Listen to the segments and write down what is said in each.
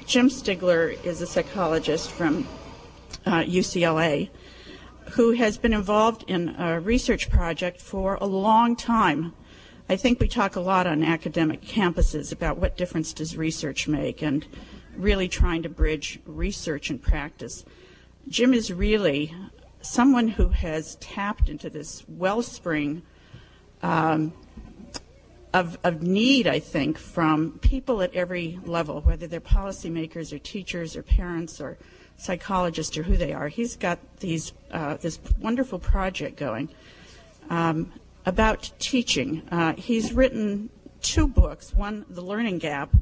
Jim Stigler is a psychologist from UCLA who has been involved in a research project for a long time. I think we talk a lot on academic campuses about what difference does research make and really trying to bridge research and practice. Jim is really someone who has tapped into this wellspring of need, I think, from people at every level, whether they're policymakers or teachers or parents or psychologists or who they are. He's got this wonderful project going about teaching. He's written 2 books, one, The Learning Gap,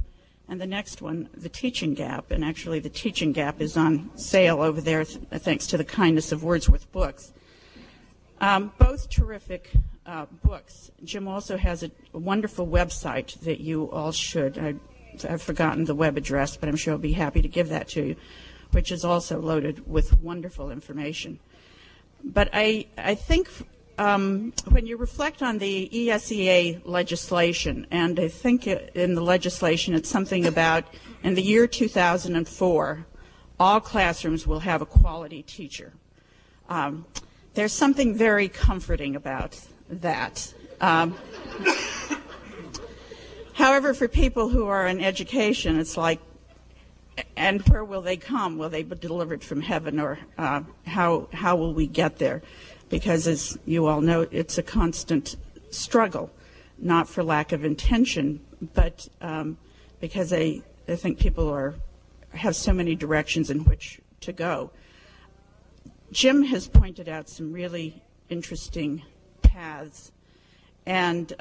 and the next one, The Teaching Gap. And actually, The Teaching Gap is on sale over there, thanks to the kindness of Wordsworth Books. Both terrific books. Jim also has a wonderful website that you all should. I've forgotten the web address, but I'm sure I'll be happy to give that to you, which is also loaded with wonderful information. But I think when you reflect on the ESEA legislation, and I think in the legislation it's something about in the year 2004, all classrooms will have a quality teacher. There's something very comforting about that. However, for people who are in education, it's like, and where will they come? Will they be delivered from heaven, or how will we get there? Because, as you all know, it's a constant struggle, not for lack of intention, but because I think people have so many directions in which to go. Jim has pointed out some really interesting paths, and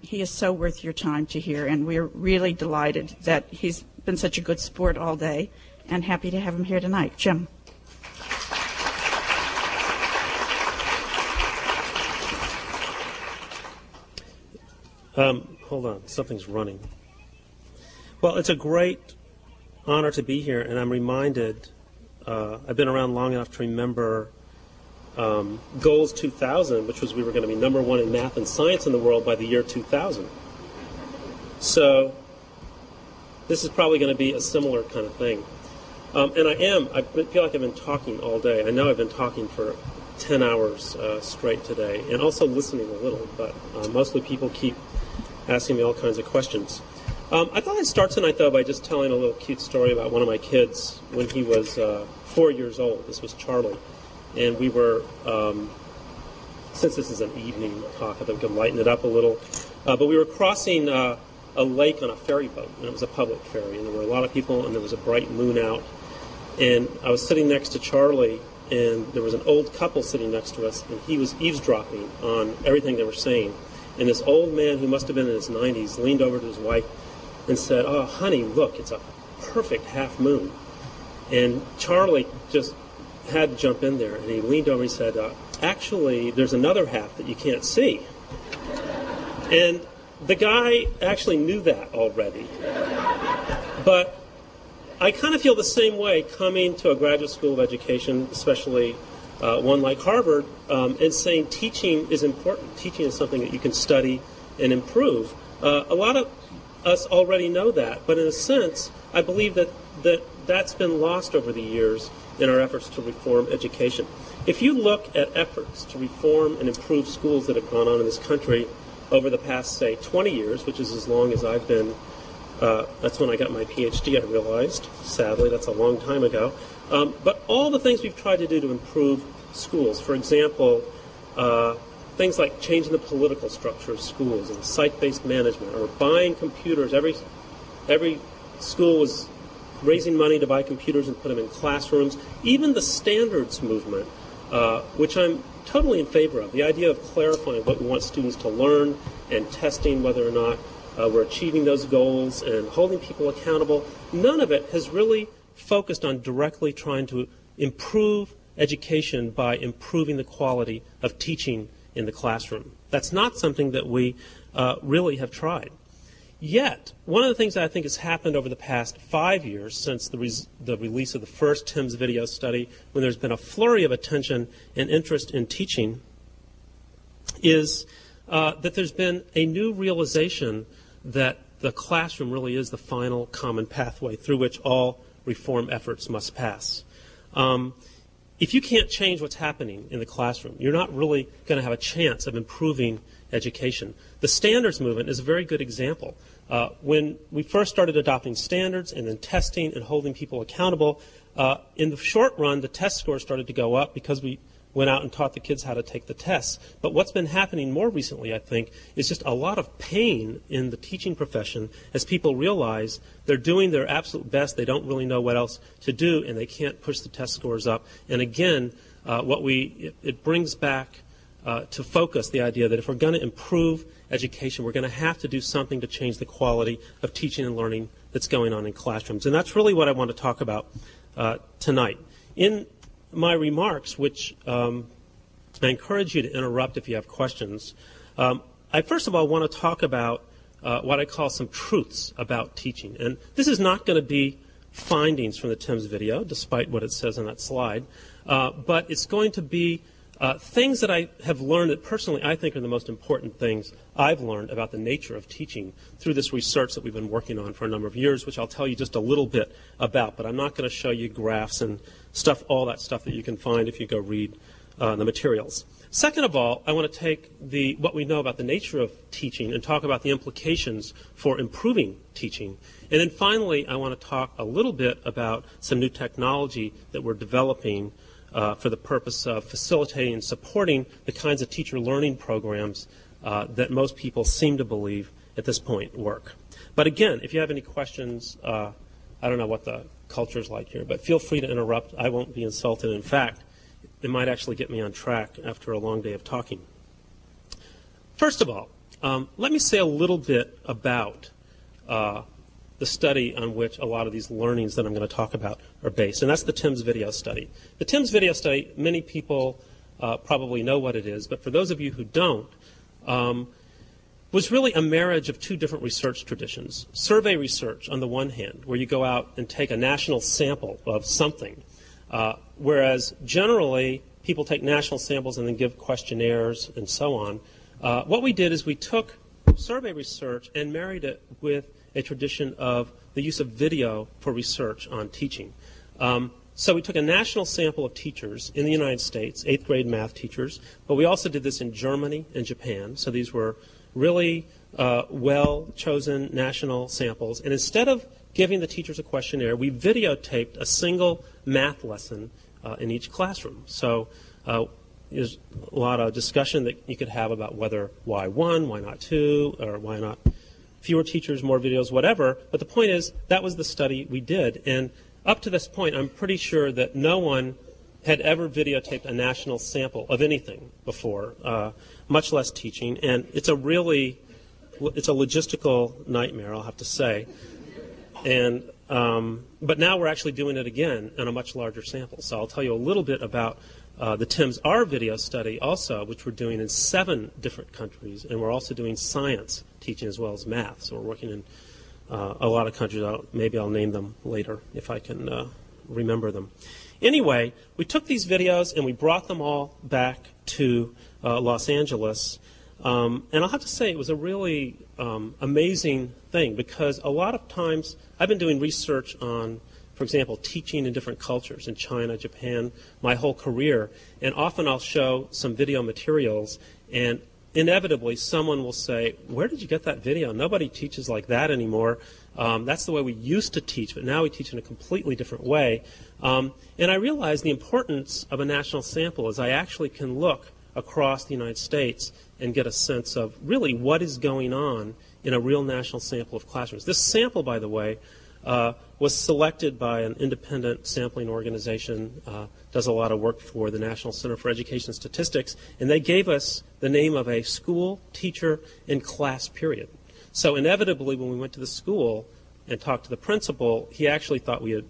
he is so worth your time to hear, and we're really delighted that he's been such a good sport all day, and happy to have him here tonight. Jim. Hold on, something's running. Well, it's a great honor to be here, and I'm reminded, I've been around long enough to remember Goals 2000, which was we were going to be #1 in math and science in the world by the year 2000. So this is probably going to be a similar kind of thing. And I feel like I've been talking all day. I know I've been talking for 10 hours straight today, and also listening a little, but mostly people keep asking me all kinds of questions. I thought I'd start tonight, though, by just telling a little cute story about one of my kids when he was 4 years old. This was Charlie. And we were, since this is an evening talk, I think we can lighten it up a little. But we were crossing a lake on a ferry boat, and it was a public ferry. And there were a lot of people, and there was a bright moon out. And I was sitting next to Charlie, and there was an old couple sitting next to us, and he was eavesdropping on everything they were saying. And this old man, who must have been in his 90s, leaned over to his wife and said, "Oh, honey, look, it's a perfect half moon." And Charlie just had to jump in there, and he leaned over and he said, "Actually, there's another half that you can't see." And the guy actually knew that already. But I kind of feel the same way coming to a graduate school of education, especially one like Harvard, and saying teaching is important. Teaching is something that you can study and improve. A lot of us already know that, but in a sense, I believe that's been lost over the years in our efforts to reform education. If you look at efforts to reform and improve schools that have gone on in this country over the past, say, 20 years, which is as long as I've been, that's when I got my PhD, I realized. Sadly, that's a long time ago. But all the things we've tried to do to improve schools, for example, things like changing the political structure of schools and site-based management, or buying computers. Every school was raising money to buy computers and put them in classrooms. Even the standards movement, which I'm totally in favor of, the idea of clarifying what we want students to learn and testing whether or not we're achieving those goals and holding people accountable, none of it has really focused on directly trying to improve education by improving the quality of teaching in the classroom. That's not something that we really have tried. Yet, one of the things that I think has happened over the past 5 years since the release of the first TIMSS video study, when there's been a flurry of attention and interest in teaching, is that there's been a new realization that the classroom really is the final common pathway through which all reform efforts must pass. If you can't change what's happening in the classroom, you're not really going to have a chance of improving education. The standards movement is a very good example. When we first started adopting standards and then testing and holding people accountable, in the short run, the test scores started to go up because we went out and taught the kids how to take the tests. But what's been happening more recently, I think, is just a lot of pain in the teaching profession as people realize they're doing their absolute best, they don't really know what else to do, and they can't push the test scores up. And again, it brings back to focus the idea that if we're going to improve education, we're going to have to do something to change the quality of teaching and learning that's going on in classrooms. And that's really what I want to talk about tonight. In my remarks, which I encourage you to interrupt if you have questions, I first of all want to talk about what I call some truths about teaching. And this is not going to be findings from the Tim's video, despite what it says on that slide, but it's going to be things that I have learned that personally I think are the most important things I've learned about the nature of teaching through this research that we've been working on for a number of years, which I'll tell you just a little bit about, but I'm not going to show you graphs and stuff, all that stuff that you can find if you go read the materials. Second of all, I want to take what we know about the nature of teaching and talk about the implications for improving teaching. And then finally, I want to talk a little bit about some new technology that we're developing for the purpose of facilitating and supporting the kinds of teacher learning programs that most people seem to believe at this point work. But again, if you have any questions, I don't know what the culture is like here, but feel free to interrupt. I won't be insulted. In fact, it might actually get me on track after a long day of talking. First of all, let me say a little bit about the study on which a lot of these learnings that I'm going to talk about are based, and that's the Tim's video study. The Tim's video study, many people probably know what it is, but for those of you who don't, was really a marriage of two different research traditions. Survey research on the one hand, where you go out and take a national sample of something, whereas generally people take national samples and then give questionnaires and so on. What we did is we took survey research and married it with a tradition of the use of video for research on teaching. So we took a national sample of teachers in the United States, 8th grade math teachers, but we also did this in Germany and Japan. So these were really well-chosen national samples. And instead of giving the teachers a questionnaire, we videotaped a single math lesson in each classroom. So there's a lot of discussion that you could have about why one, why not two, or why not fewer teachers, more videos, whatever. But the point is, that was the study we did. And up to this point, I'm pretty sure that no one had ever videotaped a national sample of anything before, much less teaching. And it's a logistical nightmare, I'll have to say. And but now we're actually doing it again on a much larger sample. So I'll tell you a little bit about the Tim's R video study also, which we're doing in 7 different countries. And we're also doing science teaching as well as math. So we're working in a lot of countries. Maybe I'll name them later if I can remember them. Anyway, we took these videos and we brought them all back to Los Angeles. And I'll have to say it was a really amazing thing, because a lot of times I've been doing research on, for example, teaching in different cultures in China, Japan, my whole career. And often I'll show some video materials, and inevitably someone will say, "Where did you get that video? Nobody teaches like that anymore. That's the way we used to teach, but now we teach in a completely different way." And I realized the importance of a national sample is I actually can look across the United States and get a sense of really what is going on in a real national sample of classrooms. This sample, by the way, was selected by an independent sampling organization, does a lot of work for the National Center for Education Statistics, and they gave us the name of a school, teacher, and class period. So inevitably, when we went to the school and talked to the principal, he actually thought we had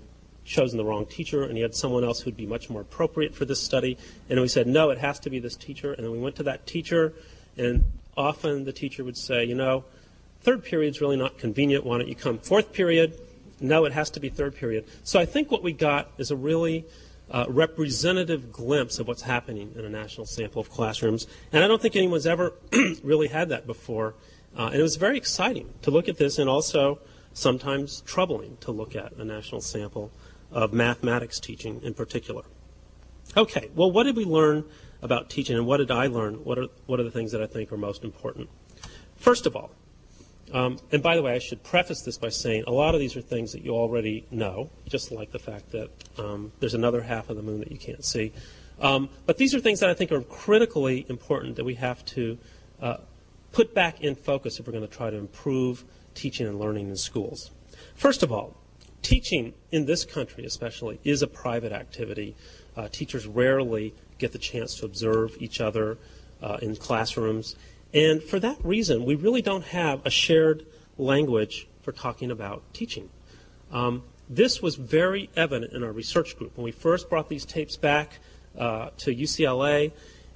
chosen the wrong teacher, and he had someone else who'd be much more appropriate for this study. And we said, no, it has to be this teacher. And then we went to that teacher, and often the teacher would say, you know, third period's really not convenient. Why don't you come fourth period? No, it has to be third period. So I think what we got is a really representative glimpse of what's happening in a national sample of classrooms. And I don't think anyone's ever really had that before. And it was very exciting to look at this and also sometimes troubling to look at a national sample of mathematics teaching in particular. Okay, well, what did we learn about teaching, and what did I learn? What are the things that I think are most important? First of all, and by the way, I should preface this by saying a lot of these are things that you already know, just like the fact that there's another half of the moon that you can't see. But these are things that I think are critically important that we have to put back in focus if we're going to try to improve teaching and learning in schools. First of all, teaching in this country especially is a private activity. Teachers rarely get the chance to observe each other in classrooms. And for that reason, we really don't have a shared language for talking about teaching. This was very evident in our research group. When we first brought these tapes back to UCLA,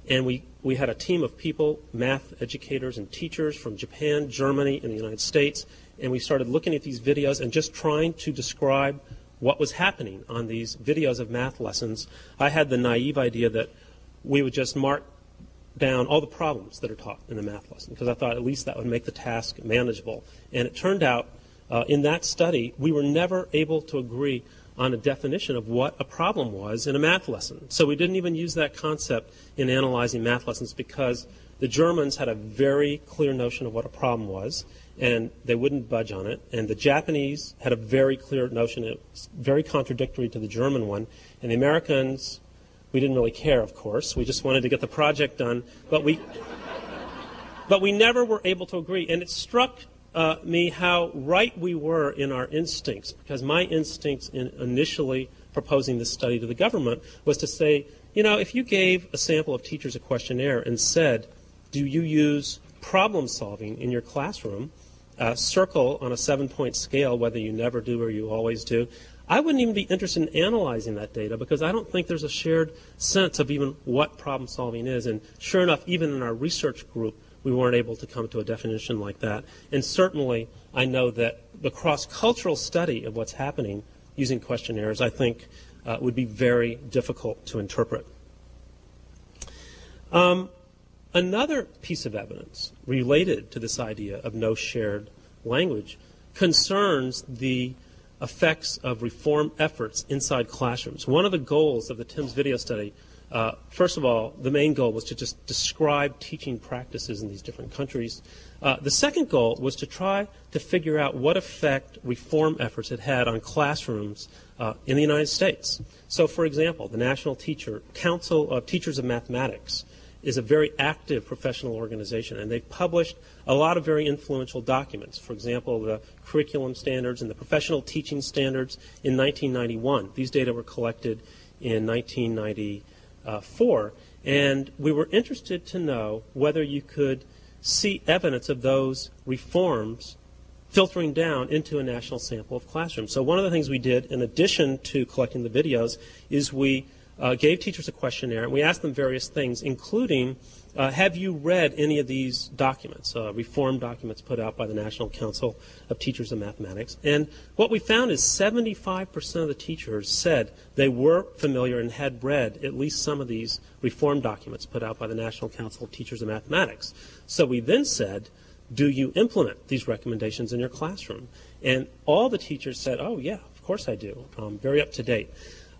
and we had a team of people, math educators and teachers from Japan, Germany, and the United States, and we started looking at these videos and just trying to describe what was happening on these videos of math lessons. I had the naive idea that we would just mark down all the problems that are taught in the math lesson, because I thought at least that would make the task manageable. And it turned out in that study, we were never able to agree on a definition of what a problem was in a math lesson. So we didn't even use that concept in analyzing math lessons because the Germans had a very clear notion of what a problem was, and they wouldn't budge on it. And the Japanese had a very clear notion, it was very contradictory to the German one. And the Americans, we didn't really care, of course. We just wanted to get the project done. But we never were able to agree. And it struck me how right we were in our instincts, because my instincts in initially proposing this study to the government was to say, you know, if you gave a sample of teachers a questionnaire and said, do you use problem solving in your classroom, circle on a 7-point scale whether you never do or you always do, I wouldn't even be interested in analyzing that data because I don't think there's a shared sense of even what problem solving is. And sure enough, even in our research group, we weren't able to come to a definition like that. And certainly, I know that the cross-cultural study of what's happening using questionnaires, I think, would be very difficult to interpret. Another piece of evidence related to this idea of no shared language concerns the effects of reform efforts inside classrooms. One of the goals of the TIMSS video study, first of all, the main goal was to just describe teaching practices in these different countries. The second goal was to try to figure out what effect reform efforts had had on classrooms in the United States. So, for example, the National Council of Teachers of Mathematics is a very active professional organization, and they've published a lot of very influential documents. For example, the curriculum standards and the professional teaching standards in 1991. These data were collected in 1994, and we were interested to know whether you could see evidence of those reforms filtering down into a national sample of classrooms. So one of the things we did, in addition to collecting the videos, is we gave teachers a questionnaire, and we asked them various things, including, have you read any of these documents, reform documents put out by the National Council of Teachers of Mathematics? And what we found is 75% of the teachers said they were familiar and had read at least some of these reform documents put out by the National Council of Teachers of Mathematics. So we then said, do you implement these recommendations in your classroom? And all the teachers said, oh, yeah, of course I do. Very up to date.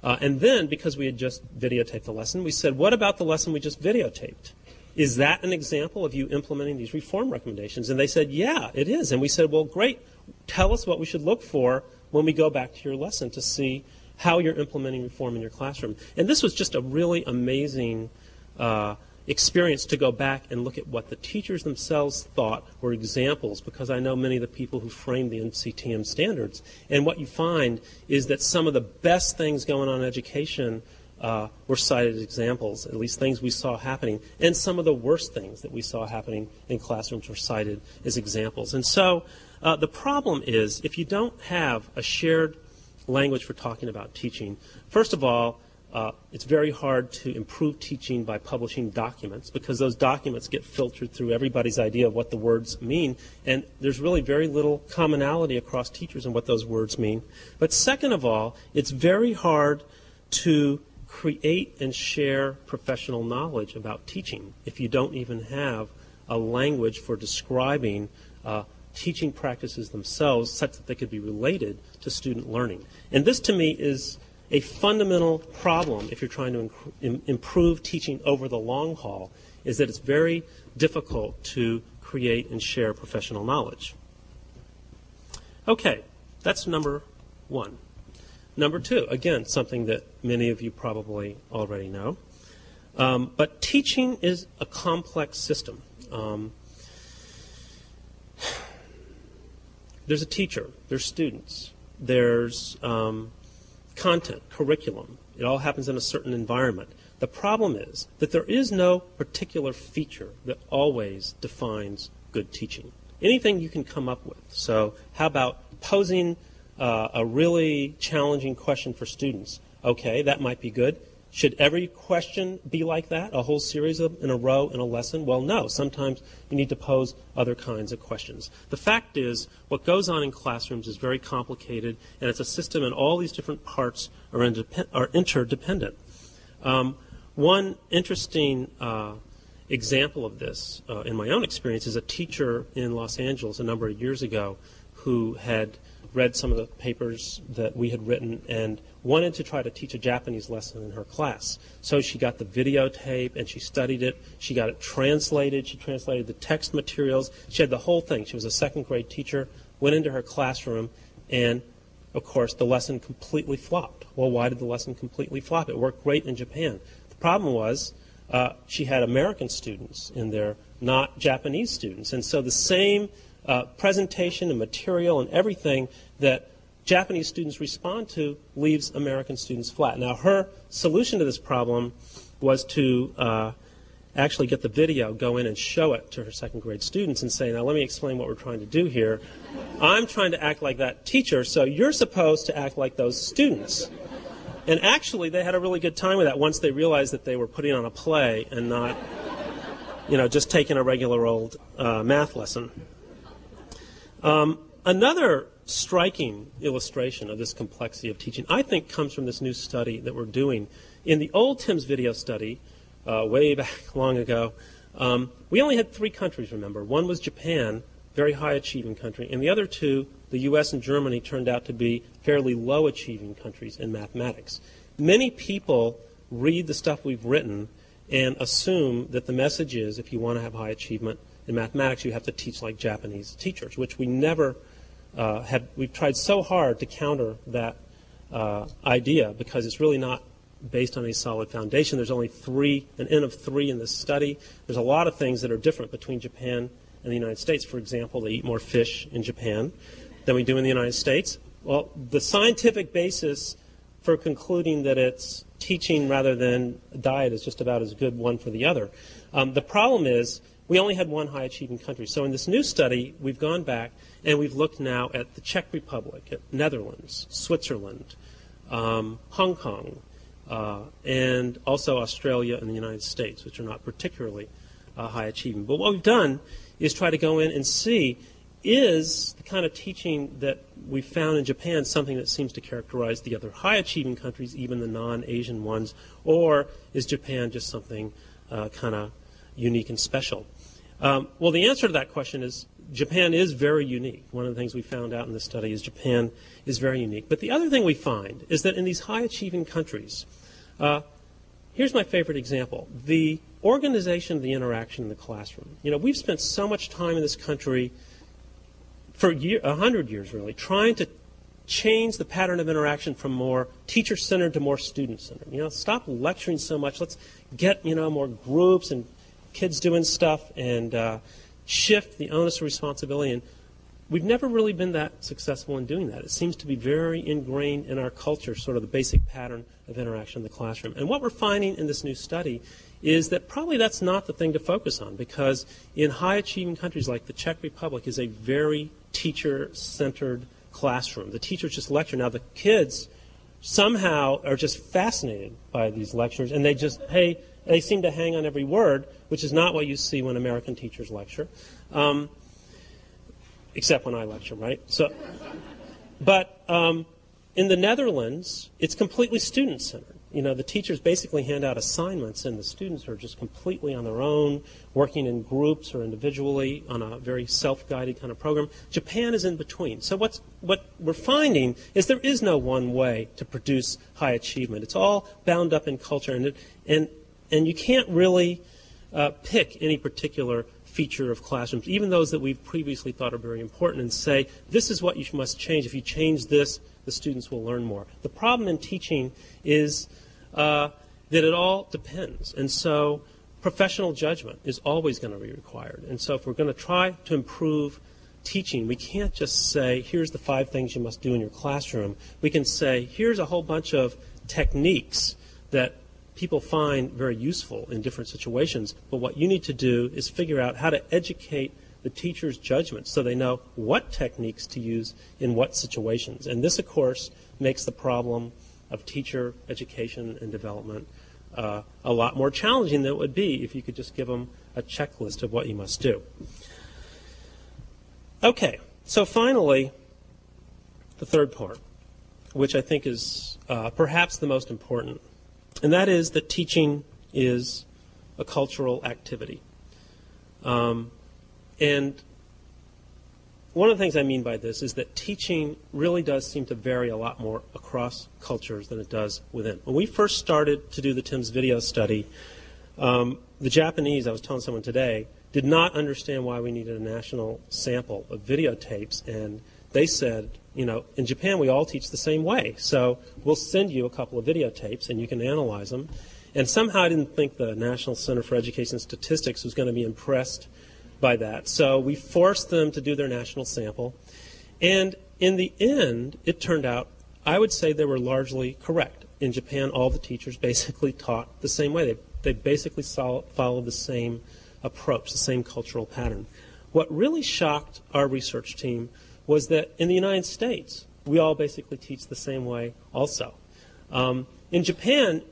And then, because we had just videotaped the lesson, we said, what about the lesson we just videotaped? Is that an example of you implementing these reform recommendations? And they said, yeah, it is. And we said, well, great. Tell us what we should look for when we go back to your lesson to see how you're implementing reform in your classroom. And this was just a really amazing experience to go back and look at what the teachers themselves thought were examples, because I know many of the people who framed the NCTM standards. And what you find is that some of the best things going on in education were cited as examples, at least things we saw happening, and some of the worst things that we saw happening in classrooms were cited as examples. And so the problem is, if you don't have a shared language for talking about teaching, first of all, it's very hard to improve teaching by publishing documents, because those documents get filtered through everybody's idea of what the words mean, and there's really very little commonality across teachers in what those words mean. But second of all, it's very hard to create and share professional knowledge about teaching if you don't even have a language for describing teaching practices themselves such that they could be related to student learning. And this, to me, is a fundamental problem if you're trying to improve teaching over the long haul, is that it's very difficult to create and share professional knowledge. Okay, that's number one. Number two, again, something that many of you probably already know. But teaching is a complex system. There's a teacher, there's students, there's content, curriculum. It all happens in a certain environment. The problem is that there is no particular feature that always defines good teaching. Anything you can come up with. So how about posing a really challenging question for students? Okay, that might be good. Should every question be like that, a whole series of in a row in a lesson? Well, no. Sometimes you need to pose other kinds of questions. The fact is, what goes on in classrooms is very complicated, and it's a system, and all these different parts are interdependent. One interesting example of this, in my own experience, is a teacher in Los Angeles a number of years ago who had read some of the papers that we had written and wanted to try to teach a Japanese lesson in her class. So she got the videotape and she studied it. She got it translated. She translated the text materials. She had the whole thing. She was a second grade teacher, went into her classroom, and of course the lesson completely flopped. Well, why did the lesson completely flop? It worked great in Japan. The problem was she had American students in there, not Japanese students. And so the same presentation and material and everything that Japanese students respond to leaves American students flat. Now, her solution to this problem was to actually get the video, go in and show it to her second grade students and say, now let me explain what we're trying to do here. I'm trying to act like that teacher, so you're supposed to act like those students. And actually, they had a really good time with that once they realized that they were putting on a play and not, just taking a regular old math lesson. Another striking illustration of this complexity of teaching, I think, comes from this new study that we're doing. In the old Tim's video study, way back long ago, we only had 3 countries, remember. One was Japan, very high-achieving country, and the other 2, the U.S. and Germany, turned out to be fairly low-achieving countries in mathematics. Many people read the stuff we've written and assume that the message is, if you want to have high achievement in mathematics, you have to teach like Japanese teachers, which we never have. We've tried so hard to counter that idea because it's really not based on a solid foundation. There's only an N of 3 in this study. There's a lot of things that are different between Japan and the United States. For example, they eat more fish in Japan than we do in the United States. Well, the scientific basis for concluding that it's teaching rather than diet is just about as good one for the other. The problem is we only had one high-achieving country. So in this new study, we've gone back and we've looked now at the Czech Republic, at Netherlands, Switzerland, Hong Kong, and also Australia and the United States, which are not particularly high-achieving. But what we've done is try to go in and see, is the kind of teaching that we found in Japan something that seems to characterize the other high-achieving countries, even the non-Asian ones, or is Japan just something kind of unique and special? Well, the answer to that question is Japan is very unique. One of the things we found out in this study is Japan is very unique. But the other thing we find is that in these high-achieving countries, here's my favorite example, the organization of the interaction in the classroom. We've spent so much time in this country for 100 years, really, trying to change the pattern of interaction from more teacher-centered to more student-centered. Stop lecturing so much. Let's get, more groups and kids doing stuff and shift the onus of responsibility. And we've never really been that successful in doing that. It seems to be very ingrained in our culture, sort of the basic pattern of interaction in the classroom. And what we're finding in this new study is that probably that's not the thing to focus on, because in high-achieving countries like the Czech Republic is a very teacher-centered classroom. The teachers just lecture. Now, the kids somehow are just fascinated by these lectures, and they seem to hang on every word, which is not what you see when American teachers lecture, except when I lecture, right? But in the Netherlands, it's completely student-centered. the teachers basically hand out assignments, and the students are just completely on their own, working in groups or individually on a very self-guided kind of program. Japan is in between. So what we're finding is there is no one way to produce high achievement. It's all bound up in culture, and you can't really pick any particular feature of classrooms, even those that we've previously thought are very important, and say, this is what you must change. If you change this, the students will learn more. The problem in teaching is that it all depends. And so professional judgment is always going to be required. And so if we're going to try to improve teaching, we can't just say, here's the 5 things you must do in your classroom. We can say, here's a whole bunch of techniques that people find very useful in different situations, but what you need to do is figure out how to educate the teacher's judgment so they know what techniques to use in what situations. And this, of course, makes the problem of teacher education and development a lot more challenging than it would be if you could just give them a checklist of what you must do. Okay, so finally, the third part, which I think is perhaps the most important, and that is that teaching is a cultural activity. And one of the things I mean by this is that teaching really does seem to vary a lot more across cultures than it does within. When we first started to do the Tim's video study, the Japanese, I was telling someone today, did not understand why we needed a national sample of videotapes, and they said, in Japan we all teach the same way, so we'll send you a couple of videotapes and you can analyze them. And somehow I didn't think the National Center for Education Statistics was going to be impressed by that. So we forced them to do their national sample. And in the end, it turned out, I would say they were largely correct. In Japan, all the teachers basically taught the same way. They basically followed the same approach, the same cultural pattern. What really shocked our research team was that in the United States, we all basically teach the same way also. In Japan,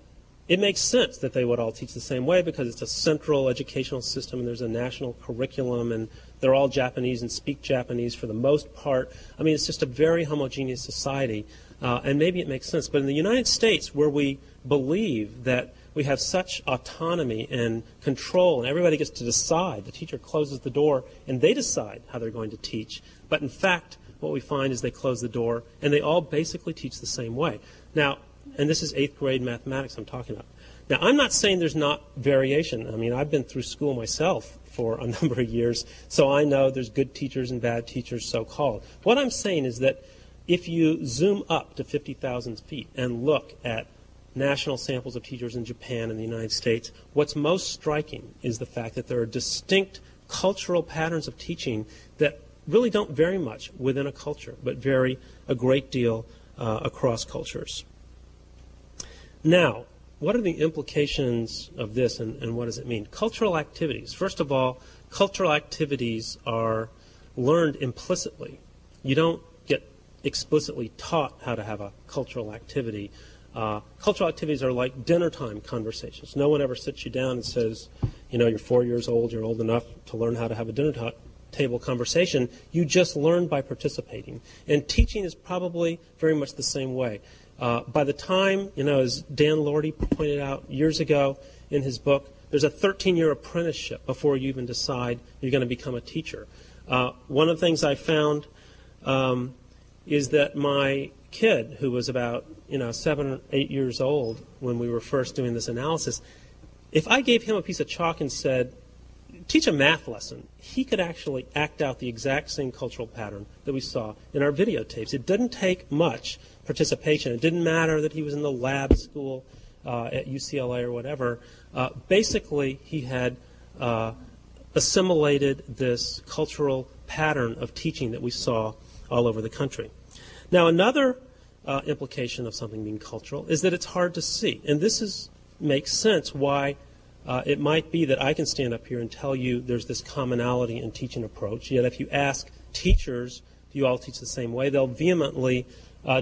it makes sense that they would all teach the same way because it's a central educational system and there's a national curriculum and they're all Japanese and speak Japanese for the most part. I mean, it's just a very homogeneous society, and maybe it makes sense. But in the United States, where we believe that we have such autonomy and control and everybody gets to decide, the teacher closes the door and they decide how they're going to teach. But in fact, what we find is they close the door and they all basically teach the same way. Now, and this is 8th grade mathematics I'm talking about. Now, I'm not saying there's not variation. I mean, I've been through school myself for a number of years, so I know there's good teachers and bad teachers, so-called. What I'm saying is that if you zoom up to 50,000 feet and look at national samples of teachers in Japan and the United States, what's most striking is the fact that there are distinct cultural patterns of teaching that really don't vary much within a culture, but vary a great deal across cultures. Now, what are the implications of this and what does it mean? Cultural activities. First of all, cultural activities are learned implicitly. You don't get explicitly taught how to have a cultural activity. Cultural activities are like dinner time conversations. No one ever sits you down and says, you're 4 years old, you're old enough to learn how to have a dinner table conversation. You just learn by participating. And teaching is probably very much the same way. By the time, as Dan Lordy pointed out years ago in his book, there's a 13-year apprenticeship before you even decide you're going to become a teacher. One of the things I found is that my kid, who was about 7 or 8 years old when we were first doing this analysis, if I gave him a piece of chalk and said, teach a math lesson, he could actually act out the exact same cultural pattern that we saw in our videotapes. It didn't take much participation. It didn't matter that he was in the lab school at UCLA or whatever. Basically, he had assimilated this cultural pattern of teaching that we saw all over the country. Now, another implication of something being cultural is that it's hard to see. And this makes sense why it might be that I can stand up here and tell you there's this commonality in teaching approach, yet if you ask teachers, do you all teach the same way, they'll vehemently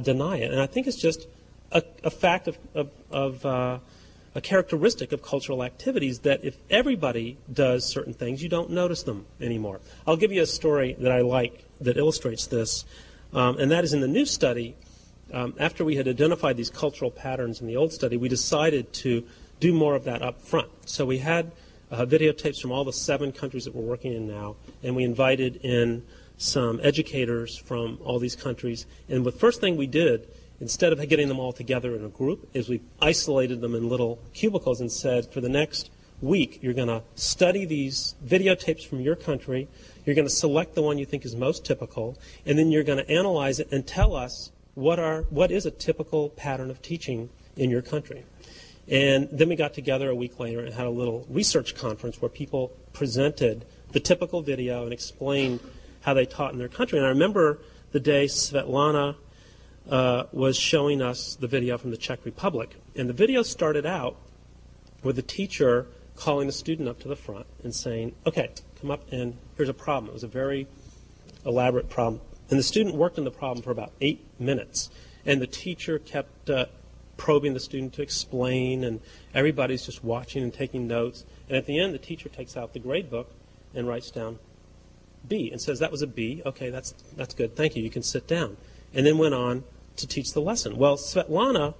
deny it. And I think it's just a fact of a characteristic of cultural activities that if everybody does certain things, you don't notice them anymore. I'll give you a story that I like that illustrates this, and that is in the new study, after we had identified these cultural patterns in the old study, we decided to do more of that up front. So we had videotapes from all the 7 countries that we're working in now, and we invited in some educators from all these countries. And the first thing we did, instead of getting them all together in a group, is we isolated them in little cubicles and said, for the next week, you're going to study these videotapes from your country, you're going to select the one you think is most typical, and then you're going to analyze it and tell us what is a typical pattern of teaching in your country. And then we got together a week later and had a little research conference where people presented the typical video and explained how they taught in their country. And I remember the day Svetlana was showing us the video from the Czech Republic. And the video started out with the teacher calling the student up to the front and saying, okay, come up and here's a problem. It was a very elaborate problem. And the student worked on the problem for about 8 minutes. And the teacher kept probing the student to explain, and everybody's just watching and taking notes. And at the end, the teacher takes out the grade book and writes down B and says, that was a B. Okay, that's good. Thank you. You can sit down. And then went on to teach the lesson. Well, Svetlana,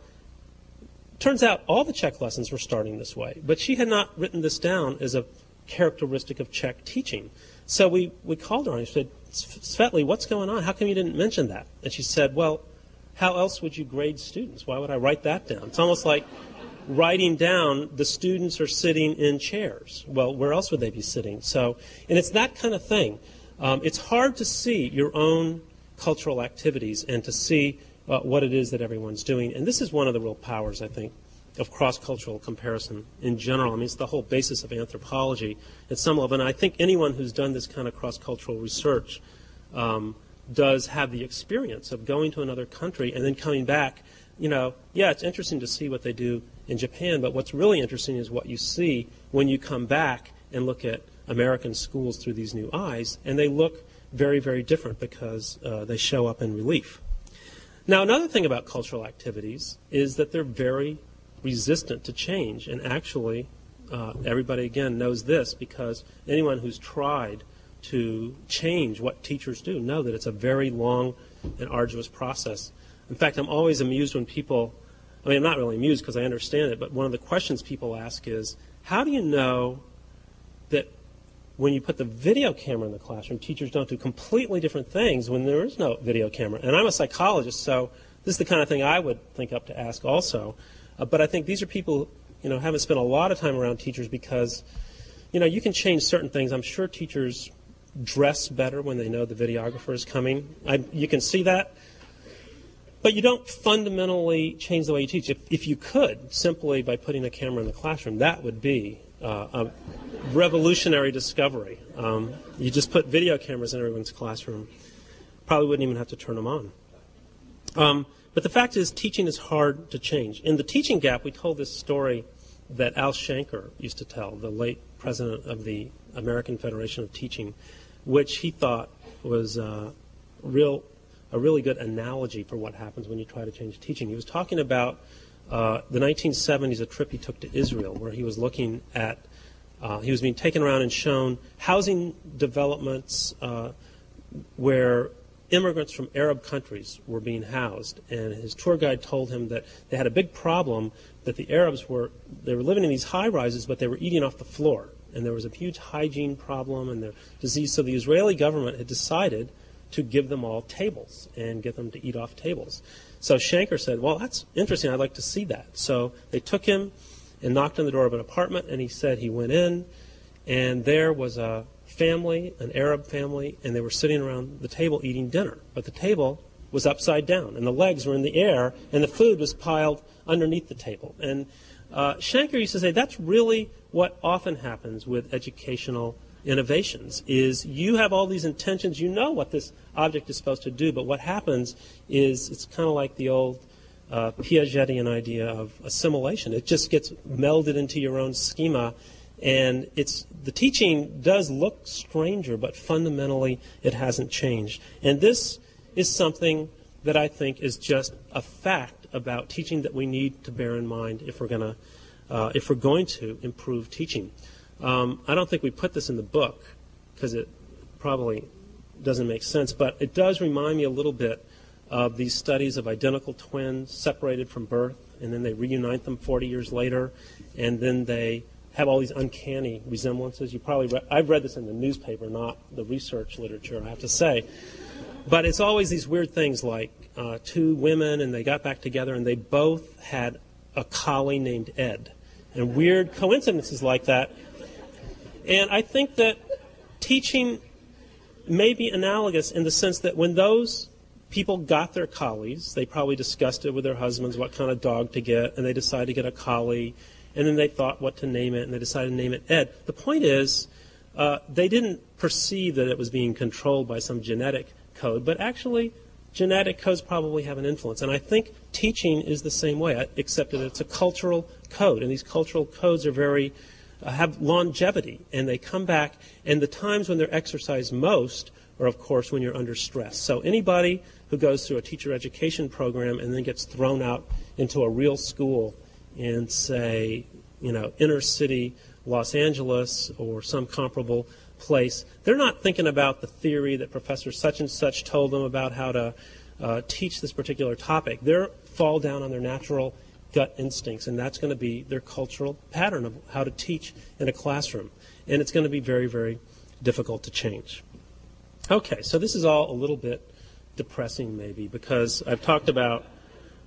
turns out all the Czech lessons were starting this way, but she had not written this down as a characteristic of Czech teaching. So we called her and said, Svetli, what's going on? How come you didn't mention that? And she said, well, how else would you grade students? Why would I write that down? It's almost like writing down the students are sitting in chairs. Well, where else would they be sitting? So, and it's that kind of thing. It's hard to see your own cultural activities and to see what it is that everyone's doing. And this is one of the real powers, I think, of cross-cultural comparison in general. I mean, it's the whole basis of anthropology at some level. And I think anyone who's done this kind of cross-cultural research does have the experience of going to another country and then coming back. You know, yeah, it's interesting to see what they do in Japan, but what's really interesting is what you see when you come back and look at American schools through these new eyes, and they look very, very different because they show up in relief. Now, another thing about cultural activities is that they're very resistant to change, and actually everybody, again, knows this because anyone who's tried to change what teachers do know that it's a very long and arduous process. In fact, I'm always amused when people, I mean, I'm not really amused because I understand it, but one of the questions people ask is, how do you know that when you put the video camera in the classroom, teachers don't do completely different things when there is no video camera? And I'm a psychologist, so this is the kind of thing I would think up to ask also. But I think these are people, you know, haven't spent a lot of time around teachers because, you know, you can change certain things. I'm sure teachers dress better when they know the videographer is coming. You can see that. But you don't fundamentally change the way you teach. If you could, simply by putting a camera in the classroom, that would be a revolutionary discovery. You just put video cameras in everyone's classroom. Probably wouldn't even have to turn them on. But the fact is, teaching is hard to change. In The Teaching Gap, we told this story that Al Shanker used to tell, the late president of the American Federation of Teaching, which he thought was a really good analogy for what happens when you try to change teaching. He was talking about the 1970s, a trip he took to Israel, where he was looking at, he was being taken around and shown housing developments where immigrants from Arab countries were being housed. And his tour guide told him that they had a big problem, that the Arabs were living in these high-rises, but they were eating off the floor. And there was a huge hygiene problem and their disease. So the Israeli government had decided to give them all tables and get them to eat off tables. So Shanker said, well, that's interesting. I'd like to see that. So they took him and knocked on the door of an apartment, and he said he went in, and there was a family, an Arab family, and they were sitting around the table eating dinner. But the table was upside down, and the legs were in the air, and the food was piled underneath the table. And Shanker used to say that's really what often happens with educational innovations, is you have all these intentions, you know what this object is supposed to do, but what happens is it's kind of like the old Piagetian idea of assimilation. It just gets melded into your own schema, and the teaching does look stranger, but fundamentally it hasn't changed. And this is something that I think is just a fact about teaching that we need to bear in mind if we're going to improve teaching. I don't think we put this in the book because it probably doesn't make sense, but it does remind me a little bit of these studies of identical twins separated from birth, and then they reunite them 40 years later, and then they have all these uncanny resemblances. You probably I've read this in the newspaper, not the research literature, I have to say. But it's always these weird things like two women, and they got back together, and they both had a collie named Ed, and weird coincidences like that. And I think that teaching may be analogous in the sense that when those people got their collies, they probably discussed it with their husbands what kind of dog to get, and they decided to get a collie, and then they thought what to name it, and they decided to name it Ed. The point is, they didn't perceive that it was being controlled by some genetic code, but actually genetic codes probably have an influence. And I think teaching is the same way, except that it's a cultural code, and these cultural codes are very have longevity, and they come back, and the times when they're exercised most are, of course, when you're under stress. So anybody who goes through a teacher education program and then gets thrown out into a real school in, say, inner city Los Angeles or some comparable place, they're not thinking about the theory that Professor such and such told them about how to teach this particular topic. They fall down on their natural gut instincts, and that's going to be their cultural pattern of how to teach in a classroom. And it's going to be very, very difficult to change. Okay, so this is all a little bit depressing maybe because I've talked about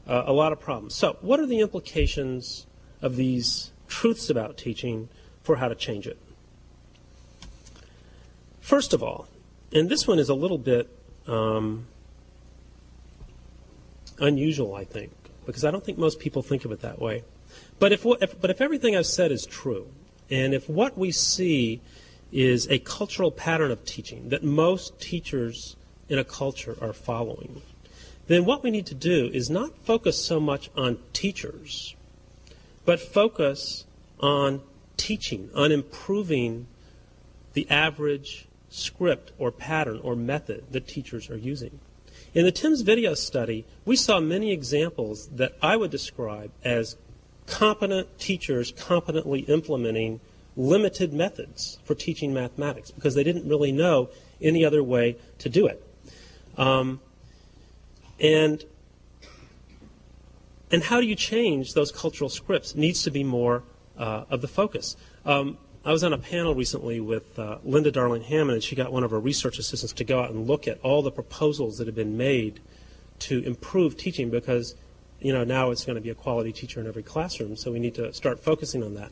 a lot of problems. So what are the implications of these truths about teaching for how to change it? First of all, and this one is a little bit unusual, I think, because I don't think most people think of it that way. But if everything I've said is true, and if what we see is a cultural pattern of teaching that most teachers in a culture are following, then what we need to do is not focus so much on teachers, but focus on teaching, on improving the average script or pattern or method that teachers are using. In the Tim's video study, we saw many examples that I would describe as competent teachers competently implementing limited methods for teaching mathematics because they didn't really know any other way to do it. And how do you change those cultural scripts needs to be more of the focus. I was on a panel recently with Linda Darling-Hammond, and she got one of her research assistants to go out and look at all the proposals that have been made to improve teaching because, now it's going to be a quality teacher in every classroom, so we need to start focusing on that.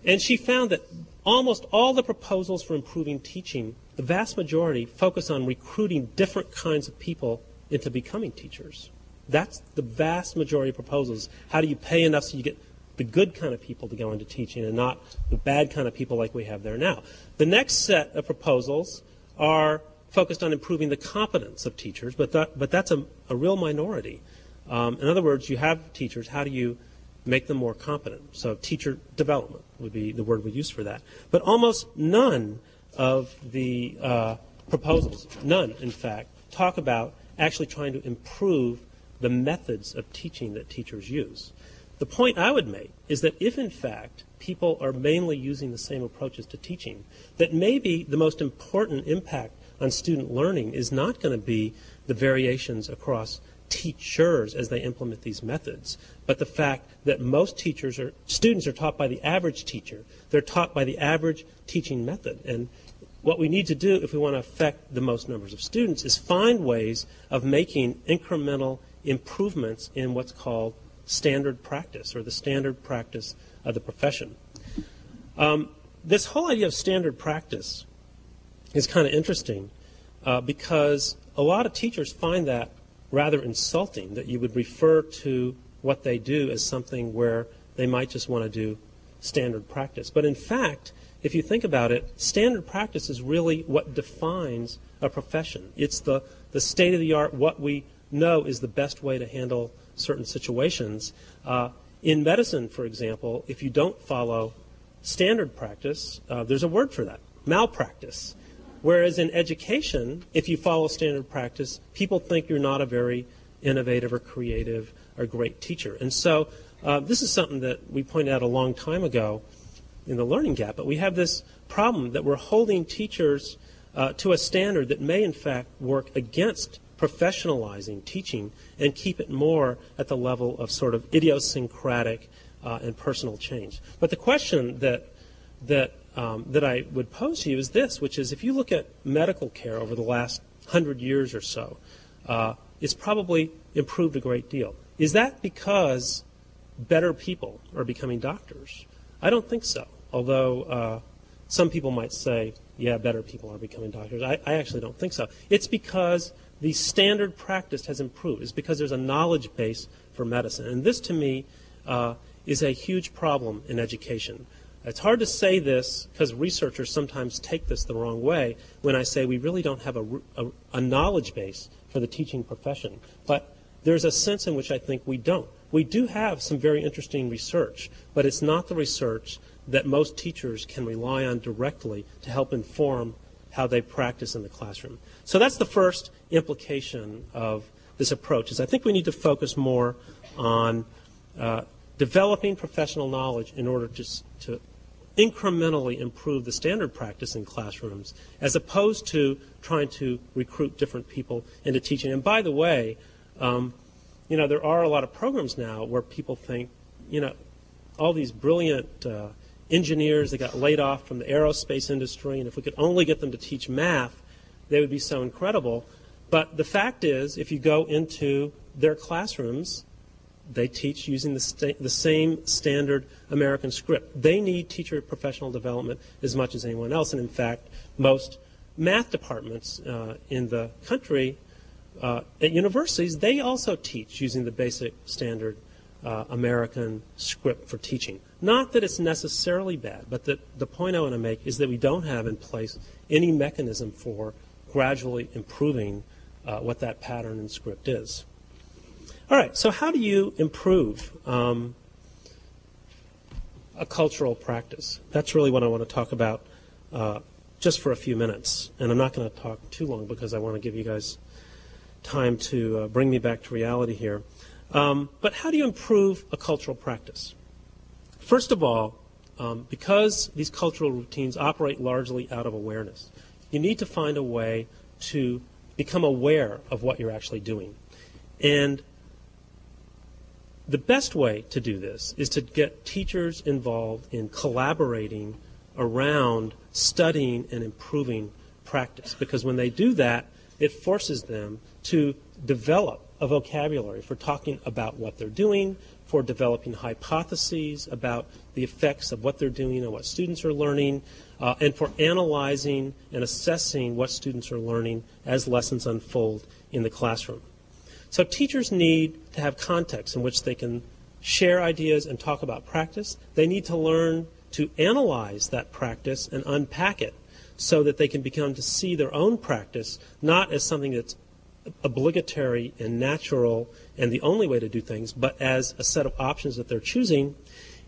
And she found that almost all the proposals for improving teaching, the vast majority, focus on recruiting different kinds of people into becoming teachers. That's the vast majority of proposals. How do you pay enough so you get the good kind of people to go into teaching and not the bad kind of people like we have there now? The next set of proposals are focused on improving the competence of teachers, but that's a real minority. In other words, you have teachers. How do you make them more competent? So teacher development would be the word we use for that. But almost none of the proposals, none in fact, talk about actually trying to improve the methods of teaching that teachers use. The point I would make is that if, in fact, people are mainly using the same approaches to teaching, that maybe the most important impact on student learning is not going to be the variations across teachers as they implement these methods, but the fact that most students are taught by the average teacher. They're taught by the average teaching method. And what we need to do if we want to affect the most numbers of students is find ways of making incremental improvements in what's called standard practice, or the standard practice of the profession. This whole idea of standard practice is kind of interesting because a lot of teachers find that rather insulting, that you would refer to what they do as something where they might just want to do standard practice. But in fact, if you think about it, standard practice is really what defines a profession. It's the state of the art, what we know is the best way to handle certain situations. In medicine, for example, if you don't follow standard practice, there's a word for that, malpractice. Whereas in education, if you follow standard practice, people think you're not a very innovative or creative or great teacher. And so this is something that we pointed out a long time ago in the learning gap, but we have this problem that we're holding teachers to a standard that may in fact work against professionalizing teaching and keep it more at the level of sort of idiosyncratic and personal change. But the question that I would pose to you is this, which is if you look at medical care over the last 100 years or so, it's probably improved a great deal. Is that because better people are becoming doctors? I don't think so, although some people might say, yeah, better people are becoming doctors. I actually don't think so. It's because the standard practice has improved. It's because there's a knowledge base for medicine. And this, to me, is a huge problem in education. It's hard to say this because researchers sometimes take this the wrong way when I say we really don't have a knowledge base for the teaching profession. But there's a sense in which I think we don't. We do have some very interesting research, but it's not the research that most teachers can rely on directly to help inform how they practice in the classroom. So that's the first implication of this approach, is I think we need to focus more on developing professional knowledge in order to incrementally improve the standard practice in classrooms, as opposed to trying to recruit different people into teaching. And by the way, there are a lot of programs now where people think, all these brilliant engineers that got laid off from the aerospace industry, and if we could only get them to teach math, they would be so incredible. But the fact is, if you go into their classrooms, they teach using the same standard American script. They need teacher professional development as much as anyone else. And in fact, most math departments in the country at universities, they also teach using the basic standard American script for teaching. Not that it's necessarily bad, but the point I want to make is that we don't have in place any mechanism for gradually improving what that pattern and script is. All right, so how do you improve a cultural practice? That's really what I want to talk about just for a few minutes. And I'm not going to talk too long because I want to give you guys time to bring me back to reality here. But how do you improve a cultural practice? First of all, because these cultural routines operate largely out of awareness, you need to find a way to become aware of what you're actually doing. And the best way to do this is to get teachers involved in collaborating around studying and improving practice. Because when they do that, it forces them to develop a vocabulary for talking about what they're doing, for developing hypotheses about the effects of what they're doing and what students are learning, and for analyzing and assessing what students are learning as lessons unfold in the classroom. So teachers need to have context in which they can share ideas and talk about practice. They need to learn to analyze that practice and unpack it so that they can begin to see their own practice not as something that's obligatory and natural and the only way to do things, but as a set of options that they're choosing.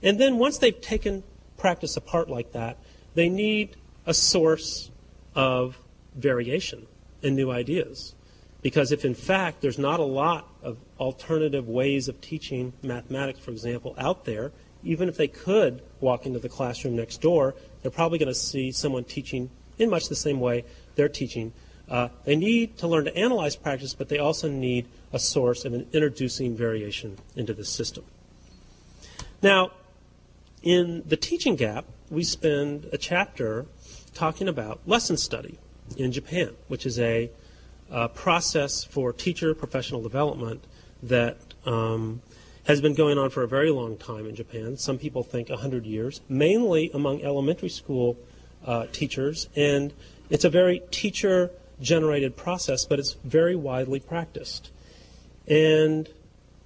And then once they've taken practice apart like that, they need a source of variation and new ideas. Because if in fact there's not a lot of alternative ways of teaching mathematics, for example, out there, even if they could walk into the classroom next door, they're probably going to see someone teaching in much the same way they're teaching. They need to learn to analyze practice, but they also need a source of an introducing variation into the system. Now, in the teaching gap, we spend a chapter talking about lesson study in Japan, which is a process for teacher professional development that has been going on for a very long time in Japan. Some people think 100 years, mainly among elementary school teachers. And it's a very teacher-generated process, but it's very widely practiced. And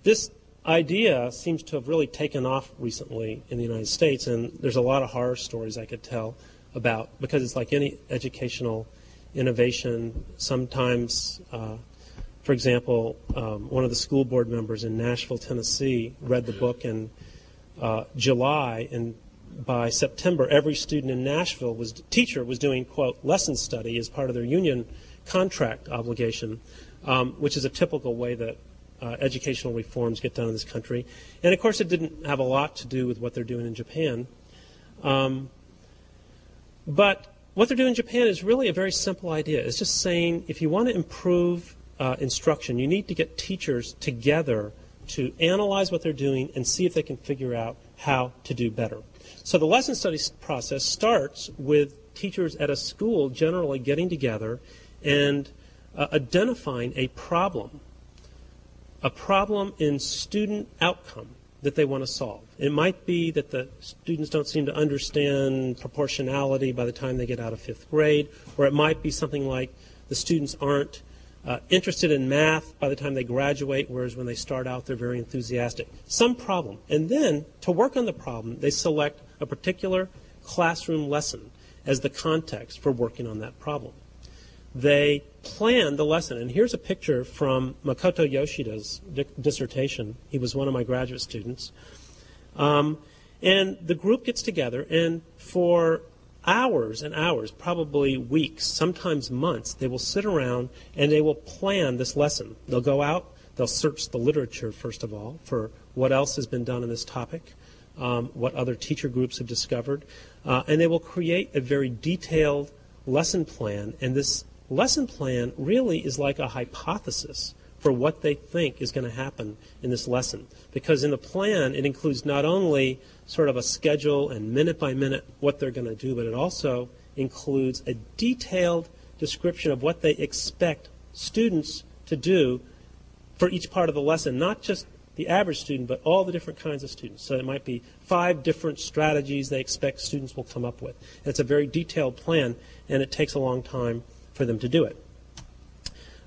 this idea seems to have really taken off recently in the United States, and there's a lot of horror stories I could tell about, because it's like any educational innovation. Sometimes, for example, one of the school board members in Nashville, Tennessee, read the book in July, and by September, every student in Nashville teacher was doing, quote, lesson study as part of their union contract obligation, which is a typical way that educational reforms get done in this country. And of course, it didn't have a lot to do with what they're doing in Japan. But what they're doing in Japan is really a very simple idea. It's just saying if you want to improve instruction. You need to get teachers together to analyze what they're doing and see if they can figure out how to do better. So the lesson study process starts with teachers at a school generally getting together and identifying a problem in student outcome that they want to solve. It might be that the students don't seem to understand proportionality by the time they get out of 5th grade, or it might be something like the students aren't interested in math by the time they graduate, whereas when they start out they're very enthusiastic. Some problem. And then, to work on the problem, they select a particular classroom lesson as the context for working on that problem. They plan the lesson, and here's a picture from Makoto Yoshida's dissertation. He was one of my graduate students. And the group gets together, and for hours and hours, probably weeks, sometimes months, they will sit around and they will plan this lesson. They'll go out, they'll search the literature, first of all, for what else has been done on this topic, what other teacher groups have discovered, and they will create a very detailed lesson plan, and this lesson plan really is like a hypothesis for what they think is going to happen in this lesson. Because in the plan, it includes not only sort of a schedule and minute by minute what they're going to do, but it also includes a detailed description of what they expect students to do for each part of the lesson, not just the average student, but all the different kinds of students. So it might be 5 different strategies they expect students will come up with. And it's a very detailed plan, and it takes a long time for them to do it.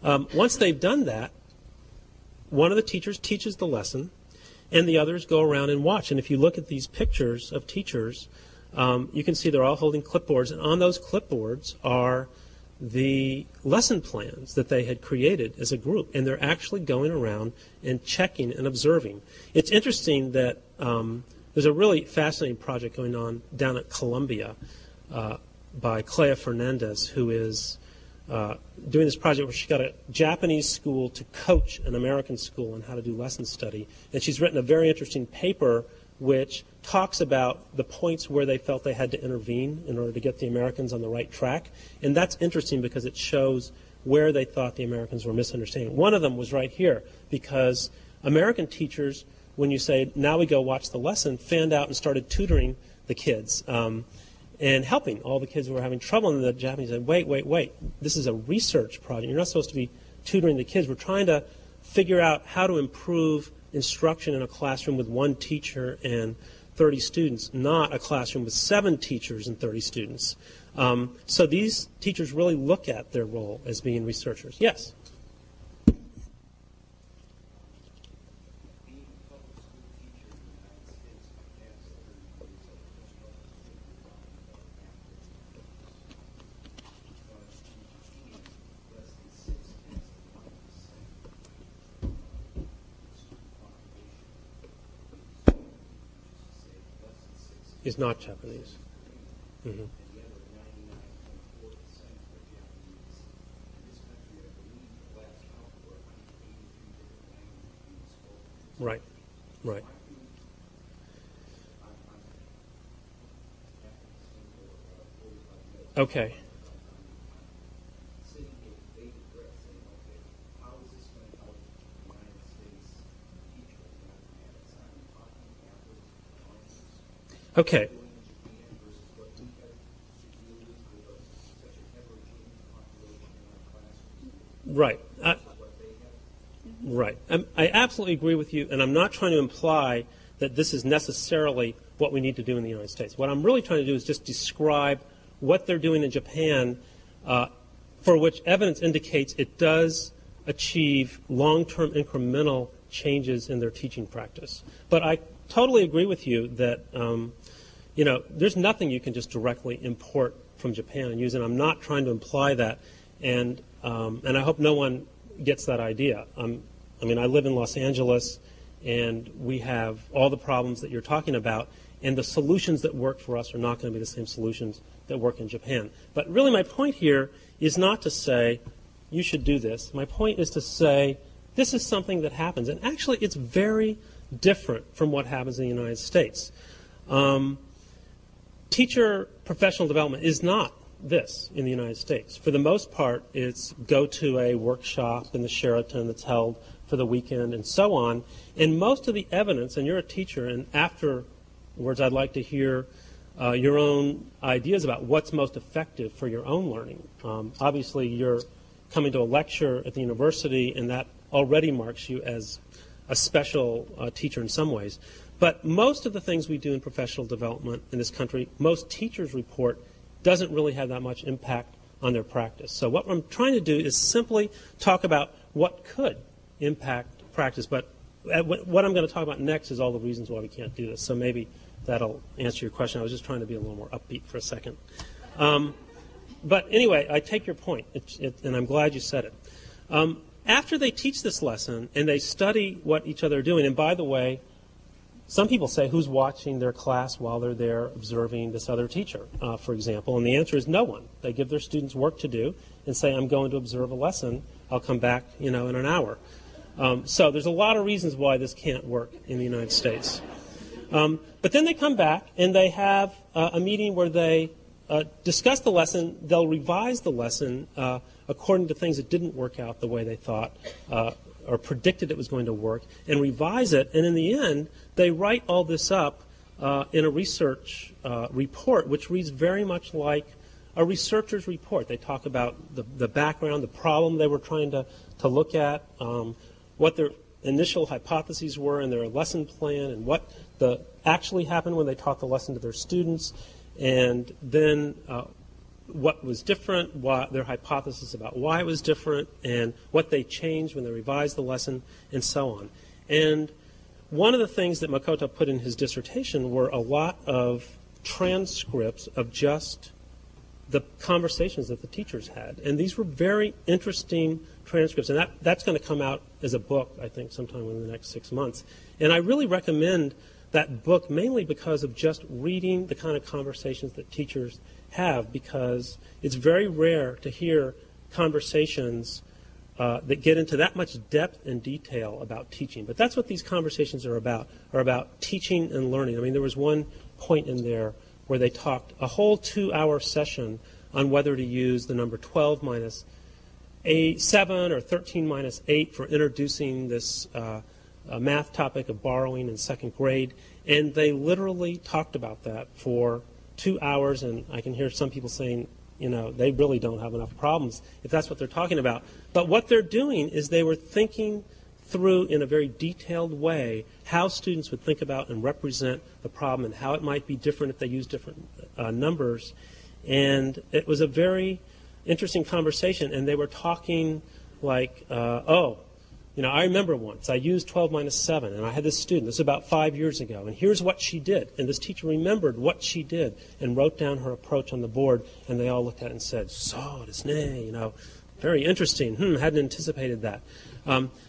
Once they've done that, one of the teachers teaches the lesson, and the others go around and watch. And if you look at these pictures of teachers, you can see they're all holding clipboards, and on those clipboards are the lesson plans that they had created as a group, and they're actually going around and checking and observing. It's interesting that there's a really fascinating project going on down at Columbia by Clea Fernandez, who is doing this project where she got a Japanese school to coach an American school on how to do lesson study. And she's written a very interesting paper which talks about the points where they felt they had to intervene in order to get the Americans on the right track. And that's interesting because it shows where they thought the Americans were misunderstanding. One of them was right here, because American teachers, when you say, now we go watch the lesson, fanned out and started tutoring the kids. And helping all the kids who were having trouble. And the Japanese said, wait, this is a research project. You're not supposed to be tutoring the kids. We're trying to figure out how to improve instruction in a classroom with 1 teacher and 30 students, not a classroom with 7 teachers and 30 students. So these teachers really look at their role as being researchers. Yes? Is not Japanese. Mm-hmm. Right. Okay. Okay. Right. Right. I absolutely agree with you, and I'm not trying to imply that this is necessarily what we need to do in the United States. What I'm really trying to do is just describe what they're doing in Japan, for which evidence indicates it does achieve long-term incremental changes in their teaching practice. But I totally agree with you that there's nothing you can just directly import from Japan and use, and I'm not trying to imply that, and I hope no one gets that idea. I live in Los Angeles, and we have all the problems that you're talking about, and the solutions that work for us are not going to be the same solutions that work in Japan. But really my point here is not to say you should do this. My point is to say this is something that happens, and actually it's very different from what happens in the United States. Teacher professional development is not this in the United States. For the most part, it's go to a workshop in the Sheraton that's held for the weekend and so on. And most of the evidence, and you're a teacher, and afterwards I'd like to hear your own ideas about what's most effective for your own learning. Obviously, you're coming to a lecture at the university, and that already marks you as a special teacher in some ways. But most of the things we do in professional development in this country, most teachers report, doesn't really have that much impact on their practice. So what I'm trying to do is simply talk about what could impact practice. But what I'm going to talk about next is all the reasons why we can't do this. So maybe that'll answer your question. I was just trying to be a little more upbeat for a second. But anyway, I take your point, and I'm glad you said it. After they teach this lesson and they study what each other are doing, and by the way, some people say, who's watching their class while they're there observing this other teacher, for example? And the answer is no one. They give their students work to do and say, I'm going to observe a lesson. I'll come back, in an hour. So there's a lot of reasons why this can't work in the United States. But then they come back and they have a meeting where they discuss the lesson. They'll revise the lesson according to things that didn't work out the way they thought or predicted it was going to work, and revise it. And in the end, they write all this up in a research report, which reads very much like a researcher's report. They talk about the background, the problem they were trying to look at, what their initial hypotheses were in their lesson plan, and what actually happened when they taught the lesson to their students, and then what was different, their hypothesis about why it was different, and what they changed when they revised the lesson, and so on. And one of the things that Makoto put in his dissertation were a lot of transcripts of just the conversations that the teachers had. And these were very interesting transcripts. And that's going to come out as a book, I think, sometime in the next 6 months. And I really recommend that book mainly because of just reading the kind of conversations that teachers have, because it's very rare to hear conversations that get into that much depth and detail about teaching. But that's what these conversations are about teaching and learning. I mean, there was one point in there where they talked a whole 2-hour session on whether to use the number 12 minus 7 or 13 minus 8 for introducing this math topic of borrowing in second grade. And they literally talked about that for 2 hours, and I can hear some people saying, they really don't have enough problems if that's what they're talking about. But what they're doing is they were thinking through in a very detailed way how students would think about and represent the problem and how it might be different if they use different numbers. And it was a very interesting conversation, and they were talking like, I remember once I used 12 minus 7, and I had this student, this was about 5 years ago, and here's what she did. And this teacher remembered what she did and wrote down her approach on the board, and they all looked at it and said, so, das nay, very interesting. Hadn't anticipated that.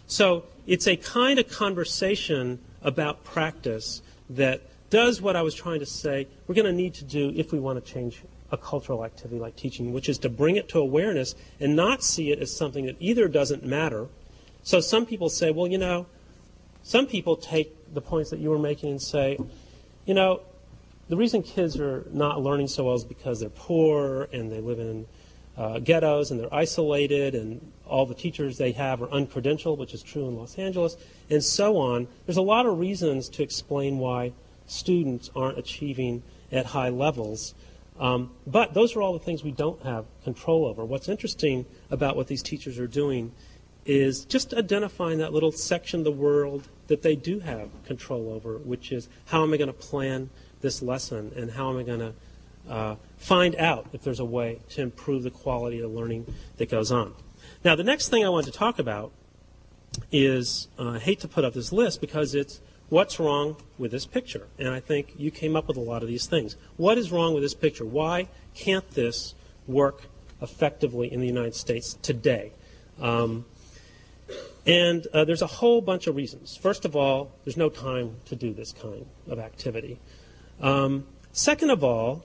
So it's a kind of conversation about practice that does what I was trying to say we're going to need to do if we want to change a cultural activity like teaching, which is to bring it to awareness and not see it as something that either doesn't matter. So some people say, well, some people take the points that you were making and say, the reason kids are not learning so well is because they're poor and they live in ghettos and they're isolated and all the teachers they have are uncredentialed, which is true in Los Angeles, and so on. There's a lot of reasons to explain why students aren't achieving at high levels. But those are all the things we don't have control over. What's interesting about what these teachers are doing is just identifying that little section of the world that they do have control over, which is how am I going to plan this lesson and how am I going to find out if there's a way to improve the quality of the learning that goes on. Now, the next thing I want to talk about is, I hate to put up this list because it's what's wrong with this picture. And I think you came up with a lot of these things. What is wrong with this picture? Why can't this work effectively in the United States today? And there's a whole bunch of reasons. First of all, there's no time to do this kind of activity. Second of all,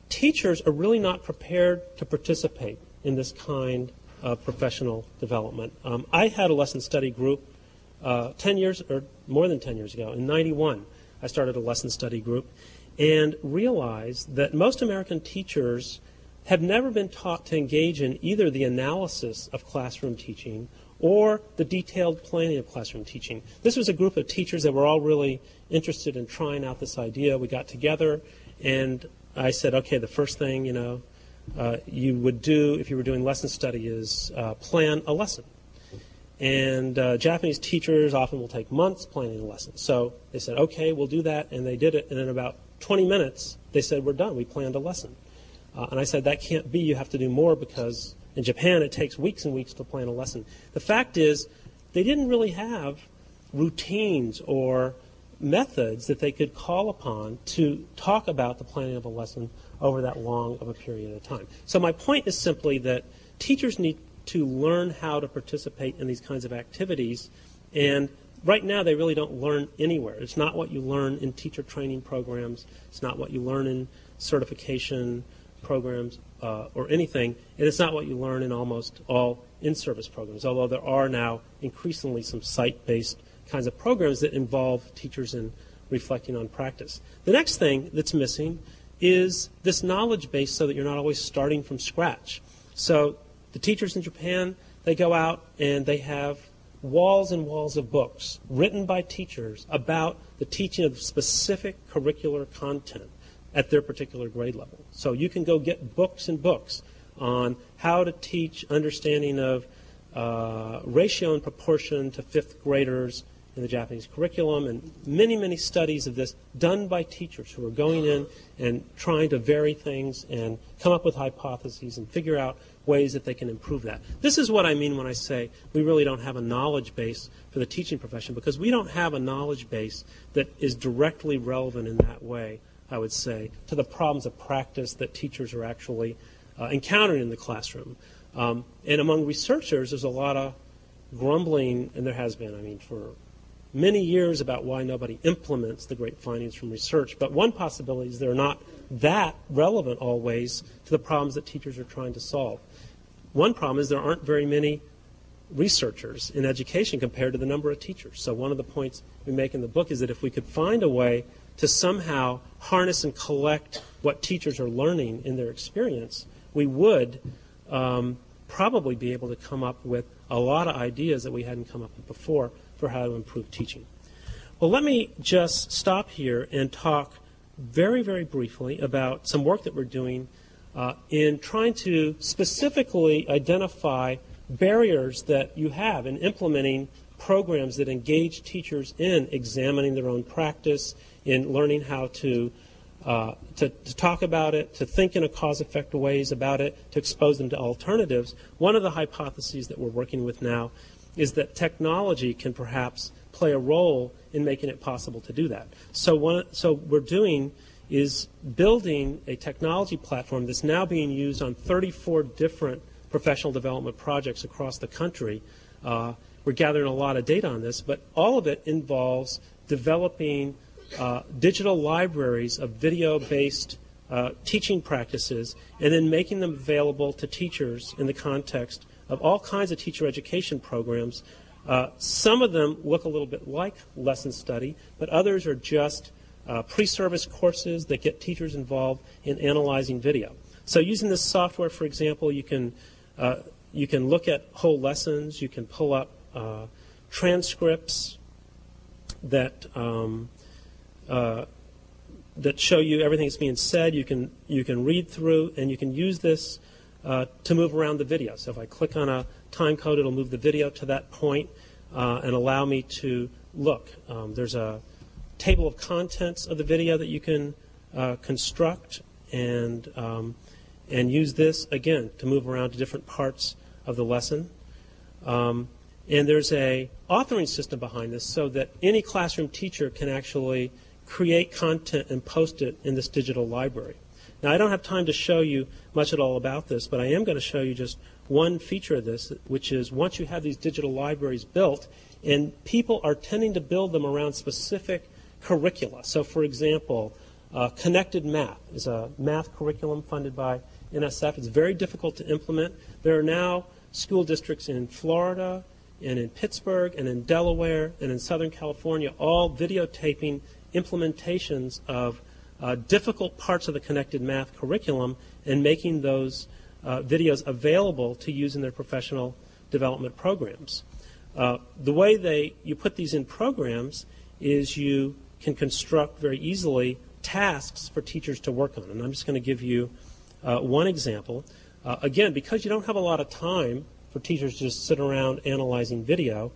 teachers are really not prepared to participate in this kind of professional development. I had a lesson study group 10 years, or more than 10 years ago. In 91, I started a lesson study group and realized that most American teachers have never been taught to engage in either the analysis of classroom teaching or the detailed planning of classroom teaching. This was a group of teachers that were all really interested in trying out this idea. We got together, and I said, okay, the first thing, you would do if you were doing lesson study is plan a lesson. And Japanese teachers often will take months planning a lesson. So they said, okay, we'll do that, and they did it, and in about 20 minutes, they said, we're done, we planned a lesson. And I said, that can't be, you have to do more, because in Japan it takes weeks and weeks to plan a lesson. The fact is, they didn't really have routines or methods that they could call upon to talk about the planning of a lesson over that long of a period of time. So my point is simply that teachers need to learn how to participate in these kinds of activities, and right now they really don't learn anywhere. It's not what you learn in teacher training programs. It's not what you learn in certification programs or anything, and it's not what you learn in almost all in-service programs, although there are now increasingly some site-based kinds of programs that involve teachers in reflecting on practice. The next thing that's missing is this knowledge base so that you're not always starting from scratch. So the teachers in Japan, they go out and they have walls and walls of books written by teachers about the teaching of specific curricular content at their particular grade level. So you can go get books and books on how to teach understanding of ratio and proportion to fifth graders in the Japanese curriculum, and many, many studies of this done by teachers who are going in and trying to vary things and come up with hypotheses and figure out ways that they can improve that. This is what I mean when I say we really don't have a knowledge base for the teaching profession, because we don't have a knowledge base that is directly relevant in that way, I would say, to the problems of practice that teachers are actually encountering in the classroom. And among researchers, there's a lot of grumbling, and there has been, for many years, about why nobody implements the great findings from research. But one possibility is they're not that relevant always to the problems that teachers are trying to solve. One problem is there aren't very many researchers in education compared to the number of teachers. So one of the points we make in the book is that if we could find a way to somehow harness and collect what teachers are learning in their experience, we would probably be able to come up with a lot of ideas that we hadn't come up with before for how to improve teaching. Well, let me just stop here and talk very, very briefly about some work that we're doing in trying to specifically identify barriers that you have in implementing programs that engage teachers in examining their own practice, in learning how to talk about it, to think in a cause-effect ways about it, to expose them to alternatives. One of the hypotheses that we're working with now is that technology can perhaps play a role in making it possible to do that. So what we're doing is building a technology platform that's now being used on 34 different professional development projects across the country. We're gathering a lot of data on this, but all of it involves developing digital libraries of video-based teaching practices and then making them available to teachers in the context of all kinds of teacher education programs. Some of them look a little bit like lesson study, but others are just pre-service courses that get teachers involved in analyzing video. So using this software, for example, you can look at whole lessons, you can pull up transcripts that show you everything that's being said. You can read through, and you can use this to move around the video. So if I click on a time code, it'll move the video to that point and allow me to look. There's a table of contents of the video that you can construct and use this, again, to move around to different parts of the lesson. And there's a authoring system behind this so that any classroom teacher can actually create content and post it in this digital library. Now, I don't have time to show you much at all about this, but I am going to show you just one feature of this, which is once you have these digital libraries built, and people are tending to build them around specific curricula. So, for example, Connected Math is a math curriculum funded by NSF. It's very difficult to implement. There are now school districts in Florida and in Pittsburgh and in Delaware and in Southern California all videotaping implementations of difficult parts of the connected math curriculum and making those videos available to use in their professional development programs. The way you put these in programs is you can construct very easily tasks for teachers to work on. And I'm just going to give you one example. Again, because you don't have a lot of time for teachers to just sit around analyzing video,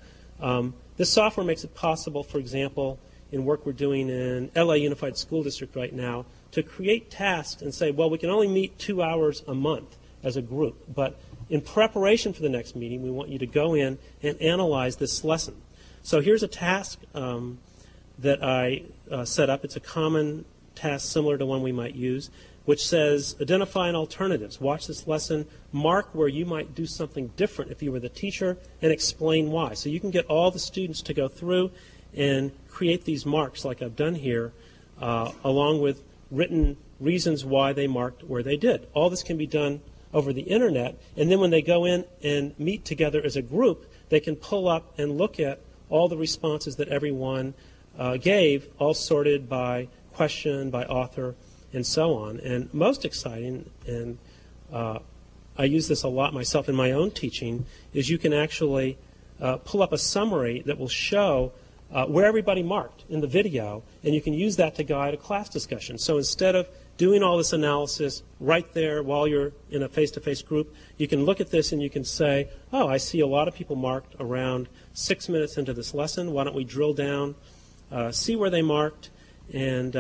this software makes it possible, for example, in work we're doing in LA Unified School District right now, to create tasks and say, well, we can only meet 2 hours a month as a group, but in preparation for the next meeting, we want you to go in and analyze this lesson. So here's a task that I set up. It's a common task similar to one we might use, which says identify alternatives. Watch this lesson, mark where you might do something different if you were the teacher, and explain why. So you can get all the students to go through and create these marks like I've done here, along with written reasons why they marked where they did. All this can be done over the internet, and then when they go in and meet together as a group, they can pull up and look at all the responses that everyone gave, all sorted by question, by author, and so on. And most exciting, and I use this a lot myself in my own teaching, is you can actually pull up a summary that will show where everybody marked in the video, and you can use that to guide a class discussion. So instead of doing all this analysis right there while you're in a face-to-face group, you can look at this and you can say, oh, I see a lot of people marked around 6 minutes into this lesson. Why don't we drill down, see where they marked, and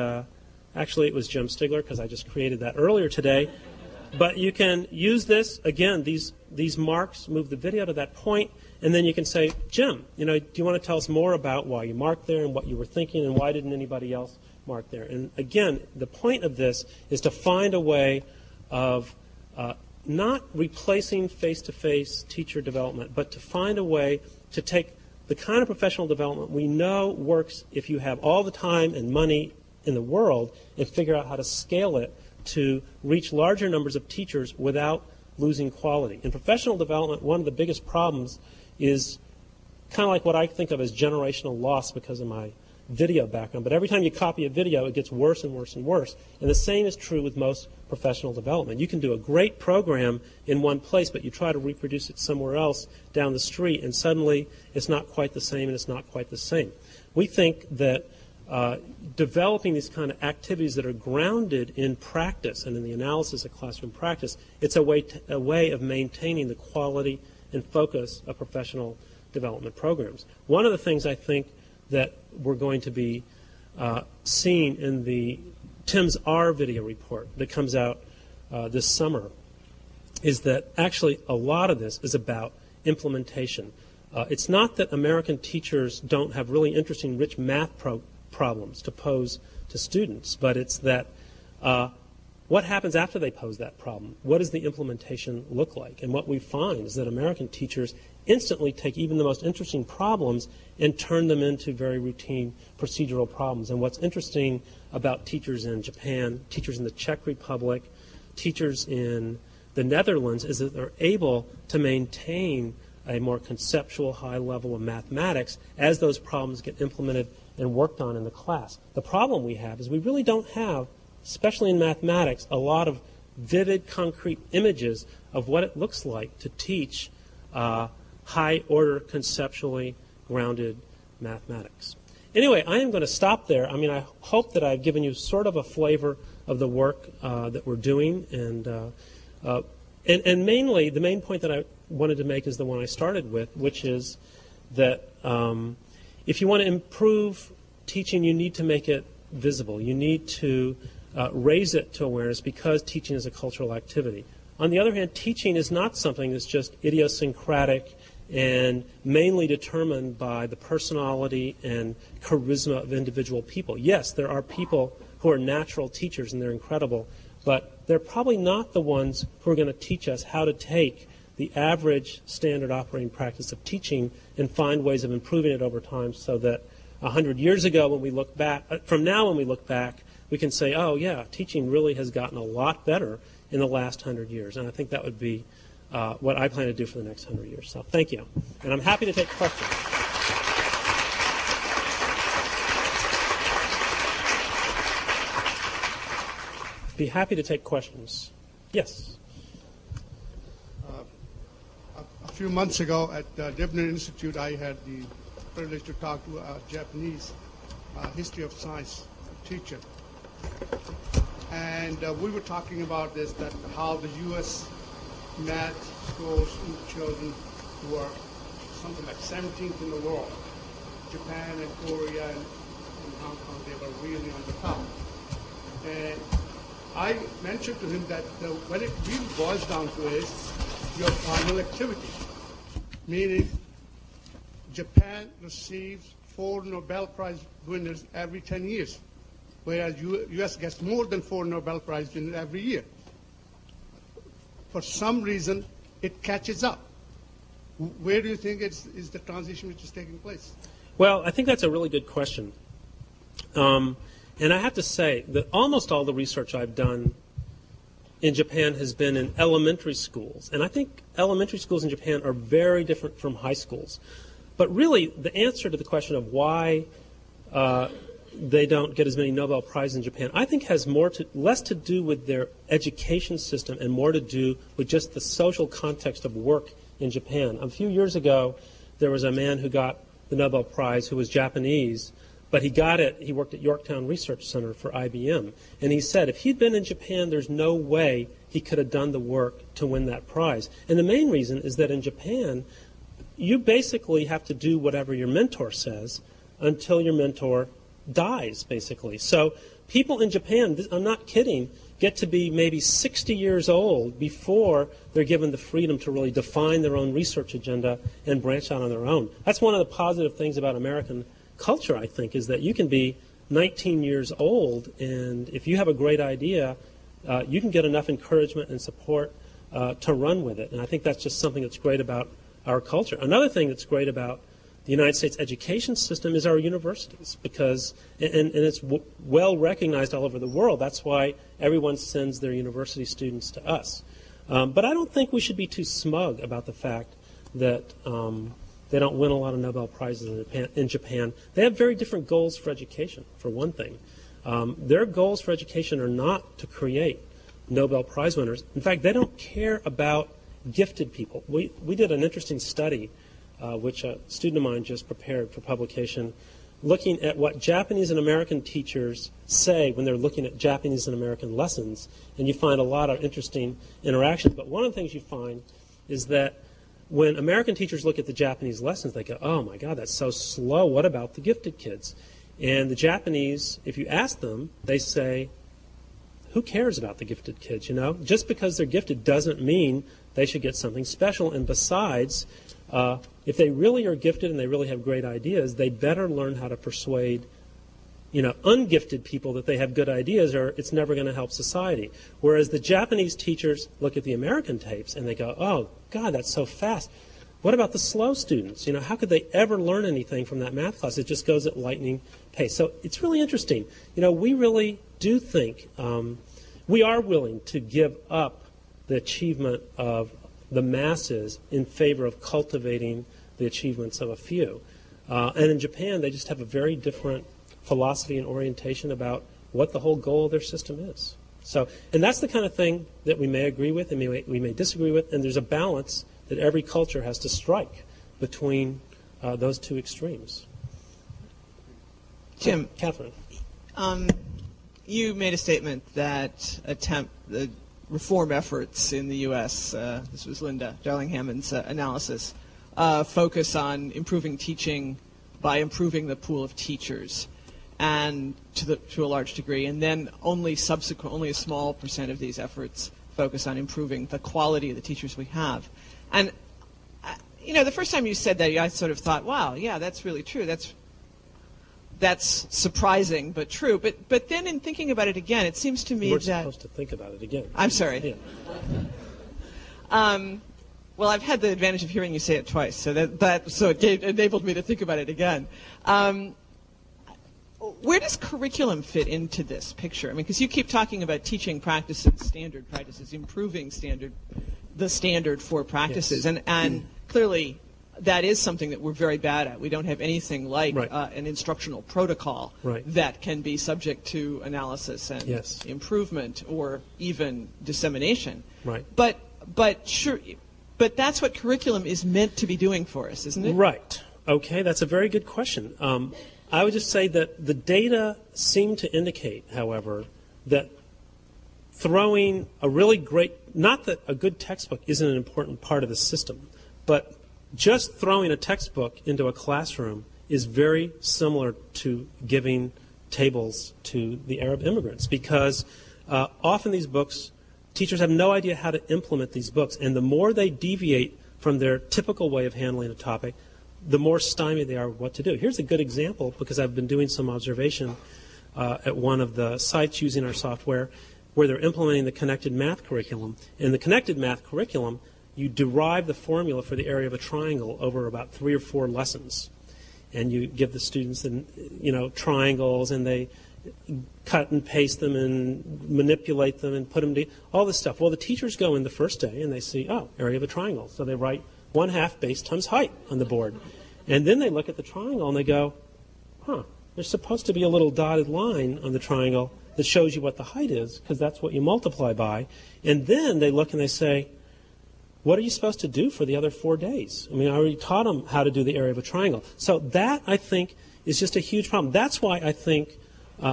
actually it was Jim Stigler because I just created that earlier today. But you can use this, again, these marks move the video to that point, and then you can say, Jim, do you want to tell us more about why you marked there and what you were thinking and why didn't anybody else mark there? And again, the point of this is to find a way of not replacing face-to-face teacher development, but to find a way to take the kind of professional development we know works if you have all the time and money in the world, and figure out how to scale it to reach larger numbers of teachers without losing quality. In professional development, one of the biggest problems is kind of like what I think of as generational loss because of my video background. But every time you copy a video, it gets worse and worse and worse. And the same is true with most professional development. You can do a great program in one place, but you try to reproduce it somewhere else down the street, and suddenly it's not quite the same, and it's not quite the same. We think that developing these kind of activities that are grounded in practice and in the analysis of classroom practice, it's a way of maintaining the quality and focus of professional development programs. One of the things I think that we're going to be seeing in the Tim's R video report that comes out this summer is that actually a lot of this is about implementation. It's not that American teachers don't have really interesting, rich math problems to pose to students, but it's that what happens after they pose that problem? What does the implementation look like? And what we find is that American teachers instantly take even the most interesting problems and turn them into very routine procedural problems. And what's interesting about teachers in Japan, teachers in the Czech Republic, teachers in the Netherlands is that they're able to maintain a more conceptual high level of mathematics as those problems get implemented and worked on in the class. The problem we have is we really don't have, especially in mathematics, a lot of vivid, concrete images of what it looks like to teach high-order, conceptually grounded mathematics. Anyway, I am going to stop there. I mean, I hope that I've given you sort of a flavor of the work that we're doing, and mainly the main point that I wanted to make is the one I started with, which is that if you want to improve teaching, you need to make it visible. You need to raise it to awareness because teaching is a cultural activity. On the other hand, teaching is not something that's just idiosyncratic and mainly determined by the personality and charisma of individual people. Yes, there are people who are natural teachers and they're incredible, but they're probably not the ones who are going to teach us how to take the average standard operating practice of teaching and find ways of improving it over time so that 100 years ago when we look back, from now when we look back, we can say, oh yeah, teaching really has gotten a lot better in the last 100 years. And I think that would be what I plan to do for the next 100 years. So thank you. And I'm happy to take questions. be happy to take questions. Yes. A few months ago at the Dibner Institute, I had the privilege to talk to a Japanese history of science teacher. And we were talking about this, that how the U.S. math scores in children were something like 17th in the world. Japan and Korea and Hong Kong, they were really on the top. And I mentioned to him that when it really boils down to is your final activity, meaning Japan receives 4 Nobel Prize winners every 10 years, whereas U.S. gets more than 4 Nobel Prize winners every year. For some reason, it catches up. Where do you think is the transition which is taking place? Well, I think that's a really good question. And I have to say that almost all the research I've done in Japan has been in elementary schools. And I think elementary schools in Japan are very different from high schools. But really, the answer to the question of why they don't get as many Nobel Prizes in Japan, I think has less to do with their education system and more to do with just the social context of work in Japan. A few years ago, there was a man who got the Nobel Prize who was Japanese, but he worked at Yorktown Research Center for IBM. And he said if he'd been in Japan, there's no way he could have done the work to win that prize. And the main reason is that in Japan, you basically have to do whatever your mentor says until your mentor dies, basically. So people in Japan, I'm not kidding, get to be maybe 60 years old before they're given the freedom to really define their own research agenda and branch out on their own. That's one of the positive things about American culture, I think, is that you can be 19 years old, and if you have a great idea, you can get enough encouragement and support to run with it. And I think that's just something that's great about our culture. Another thing that's great about the United States education system is our universities, because, and it's well recognized all over the world. That's why everyone sends their university students to us. But I don't think we should be too smug about the fact that they don't win a lot of Nobel Prizes in Japan. They have very different goals for education, for one thing. Their goals for education are not to create Nobel Prize winners. In fact, they don't care about gifted people. We did an interesting study which a student of mine just prepared for publication, looking at what Japanese and American teachers say when they're looking at Japanese and American lessons, and you find a lot of interesting interactions. But one of the things you find is that when American teachers look at the Japanese lessons, they go, oh my God, that's so slow. What about the gifted kids? And the Japanese, if you ask them, they say, who cares about the gifted kids, you know? Just because they're gifted doesn't mean they should get something special. And besides, if they really are gifted and they really have great ideas, they better learn how to persuade, ungifted people that they have good ideas, or it's never going to help society. Whereas the Japanese teachers look at the American tapes and they go, oh, God, that's so fast. What about the slow students? How could they ever learn anything from that math class? It just goes at lightning pace. So it's really interesting. We really do think we are willing to give up the achievement of the masses in favor of cultivating the achievements of a few. And in Japan, they just have a very different philosophy and orientation about what the whole goal of their system is. So, and that's the kind of thing that we may agree with and we may disagree with, and there's a balance that every culture has to strike between those two extremes. Jim, Catherine. You made a statement that the reform efforts in the U.S., this was Linda Darling-Hammond's analysis, focus on improving teaching by improving the pool of teachers, and to a large degree, and then only a small percent of these efforts focus on improving the quality of the teachers we have. And the first time you said that, I sort of thought, wow, yeah, that's really true. That's surprising, but true. But then in thinking about it again, it seems to me We're that... supposed to think about it again. I'm sorry. Yeah. Well, I've had the advantage of hearing you say it twice, so it enabled me to think about it again. Where does curriculum fit into this picture? I mean, because you keep talking about teaching practices, standard practices, improving the standard for practices, yes. and clearly that is something that we're very bad at. We don't have anything like Right. an instructional protocol Right. that can be subject to analysis and Yes. improvement or even dissemination. Right. But that's what curriculum is meant to be doing for us, isn't it? Right. Okay, that's a very good question. I would just say that the data seem to indicate, however, that throwing a really great, not that a good textbook isn't an important part of the system, but just throwing a textbook into a classroom is very similar to giving tables to the Arab immigrants, because often these books, teachers have no idea how to implement these books, and the more they deviate from their typical way of handling a topic, the more stymied they are with what to do. Here's a good example, because I've been doing some observation at one of the sites using our software where they're implementing the connected math curriculum. In the connected math curriculum, you derive the formula for the area of a triangle over about 3 or 4 lessons. And you give the students, triangles, and they cut and paste them and manipulate them and put them to all this stuff. Well, the teachers go in the first day and they see, area of a triangle. So they write 1/2 base times height on the board. And then they look at the triangle and they go, there's supposed to be a little dotted line on the triangle that shows you what the height is, because that's what you multiply by. And then they look and they say, what are you supposed to do for the other 4 days? I mean, I already taught them how to do the area of a triangle. So that, I think, is just a huge problem. That's why I think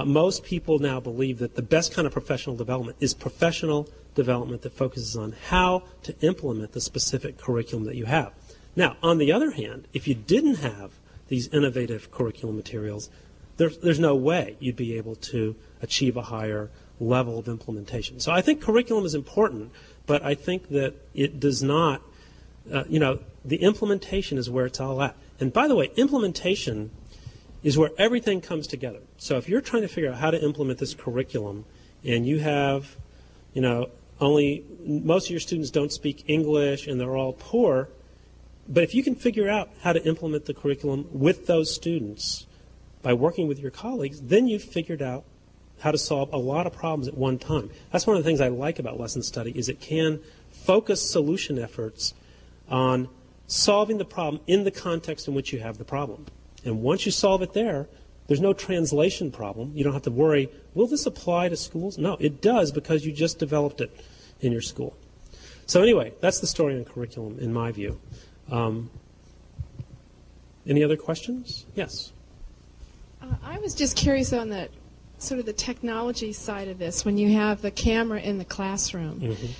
most people now believe that the best kind of professional development is professional development that focuses on how to implement the specific curriculum that you have. Now, on the other hand, if you didn't have these innovative curriculum materials, there's no way you'd be able to achieve a higher level of implementation. So I think curriculum is important, but I think that it does not, the implementation is where it's all at. And by the way, implementation is where everything comes together. So if you're trying to figure out how to implement this curriculum and you have, most of your students don't speak English and they're all poor, but if you can figure out how to implement the curriculum with those students by working with your colleagues, then you've figured out how to solve a lot of problems at one time. That's one of the things I like about lesson study, is it can focus solution efforts on solving the problem in the context in which you have the problem. And once you solve it there's no translation problem. You don't have to worry, will this apply to schools? No, it does, because you just developed it in your school. So anyway, that's the story on curriculum in my view. Any other questions? Yes. I was just curious on the sort of the technology side of this. When you have the camera in the classroom, it's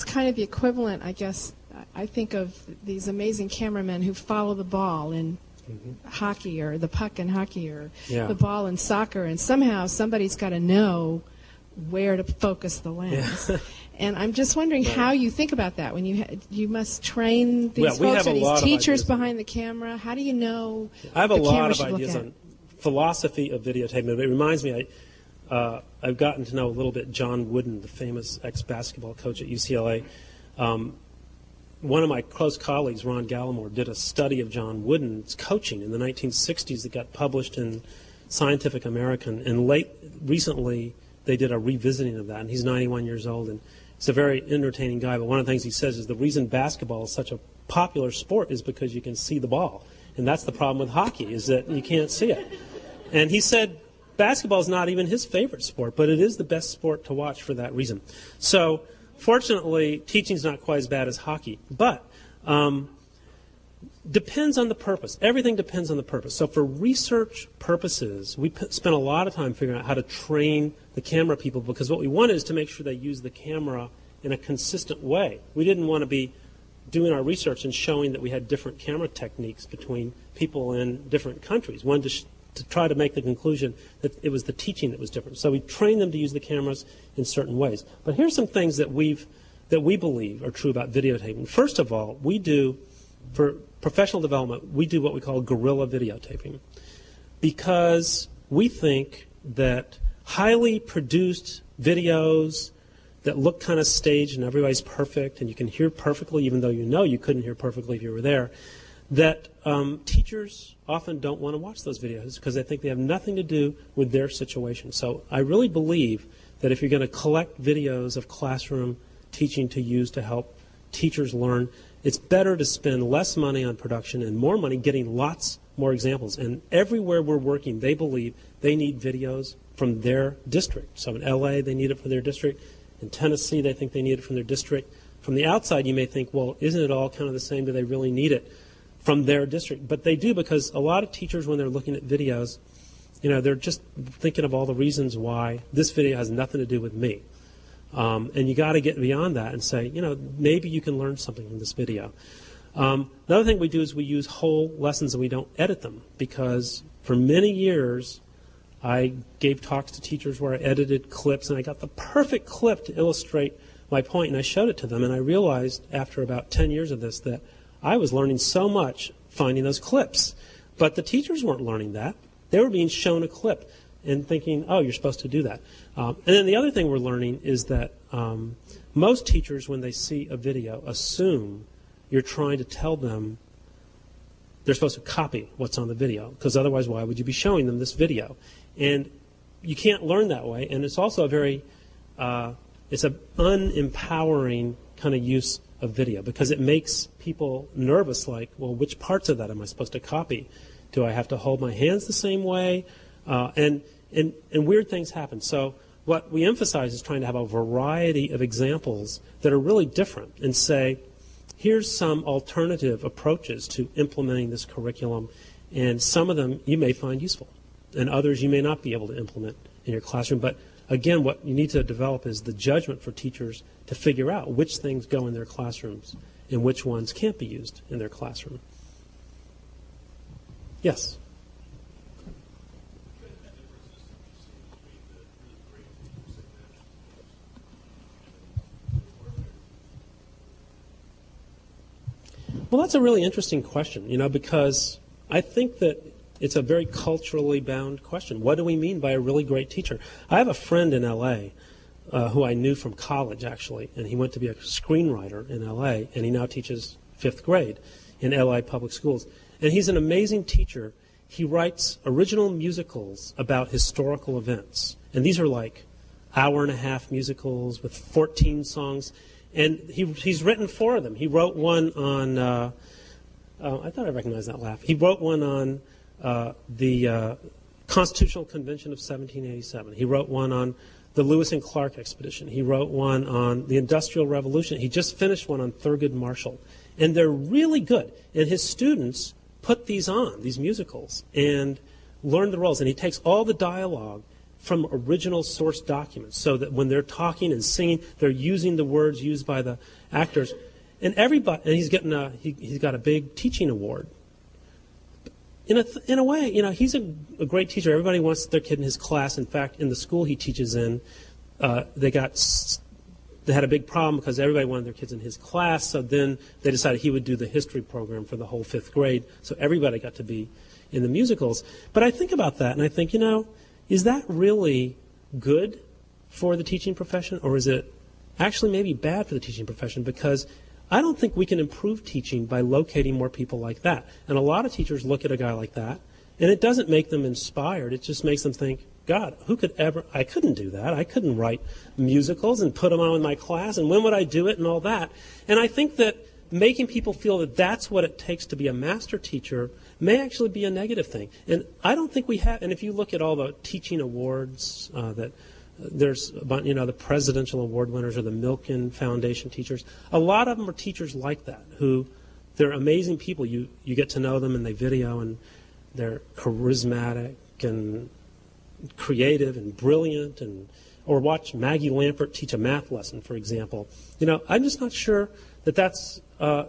kind of the equivalent, I guess. I think of these amazing cameramen who follow the ball in hockey, or the puck in hockey, or the ball in soccer, and somehow somebody's got to know where to focus the lens. And I'm just wondering how you think about that when you must train these folks, or these teachers behind the camera. How do you know? I have a lot of ideas on philosophy of videotaping. It reminds me, I've gotten to know a little bit John Wooden, the famous ex-basketball coach at UCLA. One of my close colleagues, Ron Gallimore, did a study of John Wooden's coaching in the 1960s that got published in Scientific American, and recently they did a revisiting of that, and he's 91 years old, and he's a very entertaining guy, but one of the things he says is the reason basketball is such a popular sport is because you can see the ball, and that's the problem with hockey, is that you can't see it. And he said basketball is not even his favorite sport, but it is the best sport to watch for that reason. So fortunately, teaching's not quite as bad as hockey, but depends on the purpose. Everything depends on the purpose. So for research purposes, we spent a lot of time figuring out how to train the camera people, because what we wanted is to make sure they use the camera in a consistent way. We didn't want to be doing our research and showing that we had different camera techniques between people in different countries. We wanted to try to make the conclusion that it was the teaching that was different. So we trained them to use the cameras in certain ways. But here's some things that we believe are true about videotaping. First of all, for professional development, we do what we call guerrilla videotaping, because we think that highly produced videos that look kind of staged and everybody's perfect and you can hear perfectly, even though you couldn't hear perfectly if you were there, that teachers often don't want to watch those videos because they think they have nothing to do with their situation. So I really believe that if you're going to collect videos of classroom teaching to use to help teachers learn it's better to spend less money on production and more money getting lots more examples. And everywhere we're working, they believe they need videos from their district. So in LA, they need it for their district. In Tennessee, they think they need it from their district. From the outside, you may think, well, isn't it all kind of the same? Do they really need it from their district? But they do, because a lot of teachers, when they're looking at videos, they're just thinking of all the reasons why this video has nothing to do with me. And you got to get beyond that and say, maybe you can learn something from this video. Another thing we do is we use whole lessons and we don't edit them, because for many years I gave talks to teachers where I edited clips and I got the perfect clip to illustrate my point, and I showed it to them, and I realized after about 10 years of this that I was learning so much finding those clips. But the teachers weren't learning that. They were being shown a clip and thinking, oh, you're supposed to do that. And then the other thing we're learning is that most teachers, when they see a video, assume you're trying to tell them they're supposed to copy what's on the video, because otherwise why would you be showing them this video? And you can't learn that way, and it's also a very, it's an unempowering kind of use of video, because it makes people nervous, like, well, which parts of that am I supposed to copy? Do I have to hold my hands the same way? And weird things happen. So what we emphasize is trying to have a variety of examples that are really different and say, here's some alternative approaches to implementing this curriculum, and some of them you may find useful, and others you may not be able to implement in your classroom. But again, what you need to develop is the judgment for teachers to figure out which things go in their classrooms and which ones can't be used in their classroom. Yes? Well, that's a really interesting question, because I think that it's a very culturally bound question. What do we mean by a really great teacher? I have a friend in L.A. Who I knew from college, actually, and he went to be a screenwriter in L.A., and he now teaches 5th grade in L.A. public schools. And he's an amazing teacher. He writes original musicals about historical events. And these are like hour-and-a-half musicals with 14 songs. And he's written 4 of them. He wrote one on, I thought I recognized that laugh. He wrote one on the Constitutional Convention of 1787. He wrote one on the Lewis and Clark expedition. He wrote one on the Industrial Revolution. He just finished one on Thurgood Marshall. And they're really good. And his students put these on, these musicals, and learn the roles. And he takes all the dialogue from original source documents, so that when they're talking and singing, they're using the words used by the actors. And everybody, and he's getting he's got a big teaching award. In a way, he's a great teacher. Everybody wants their kid in his class. In fact, in the school he teaches in, they had a big problem because everybody wanted their kids in his class. So then they decided he would do the history program for the whole 5th grade. So everybody got to be in the musicals. But I think about that, and I think, is that really good for the teaching profession, or is it actually maybe bad for the teaching profession? Because I don't think we can improve teaching by locating more people like that. And a lot of teachers look at a guy like that, and it doesn't make them inspired. It just makes them think, God, who could ever, I couldn't do that. I couldn't write musicals and put them on in my class, and when would I do it and all that? And I think that making people feel that that's what it takes to be a master teacher may actually be a negative thing. And I don't think we have, and if you look at all the teaching awards that there's, the presidential award winners or the Milken Foundation teachers, a lot of them are teachers like that, who they're amazing people. You get to know them and they video, and they're charismatic and creative and brilliant, or watch Maggie Lampert teach a math lesson, for example. I'm just not sure that that's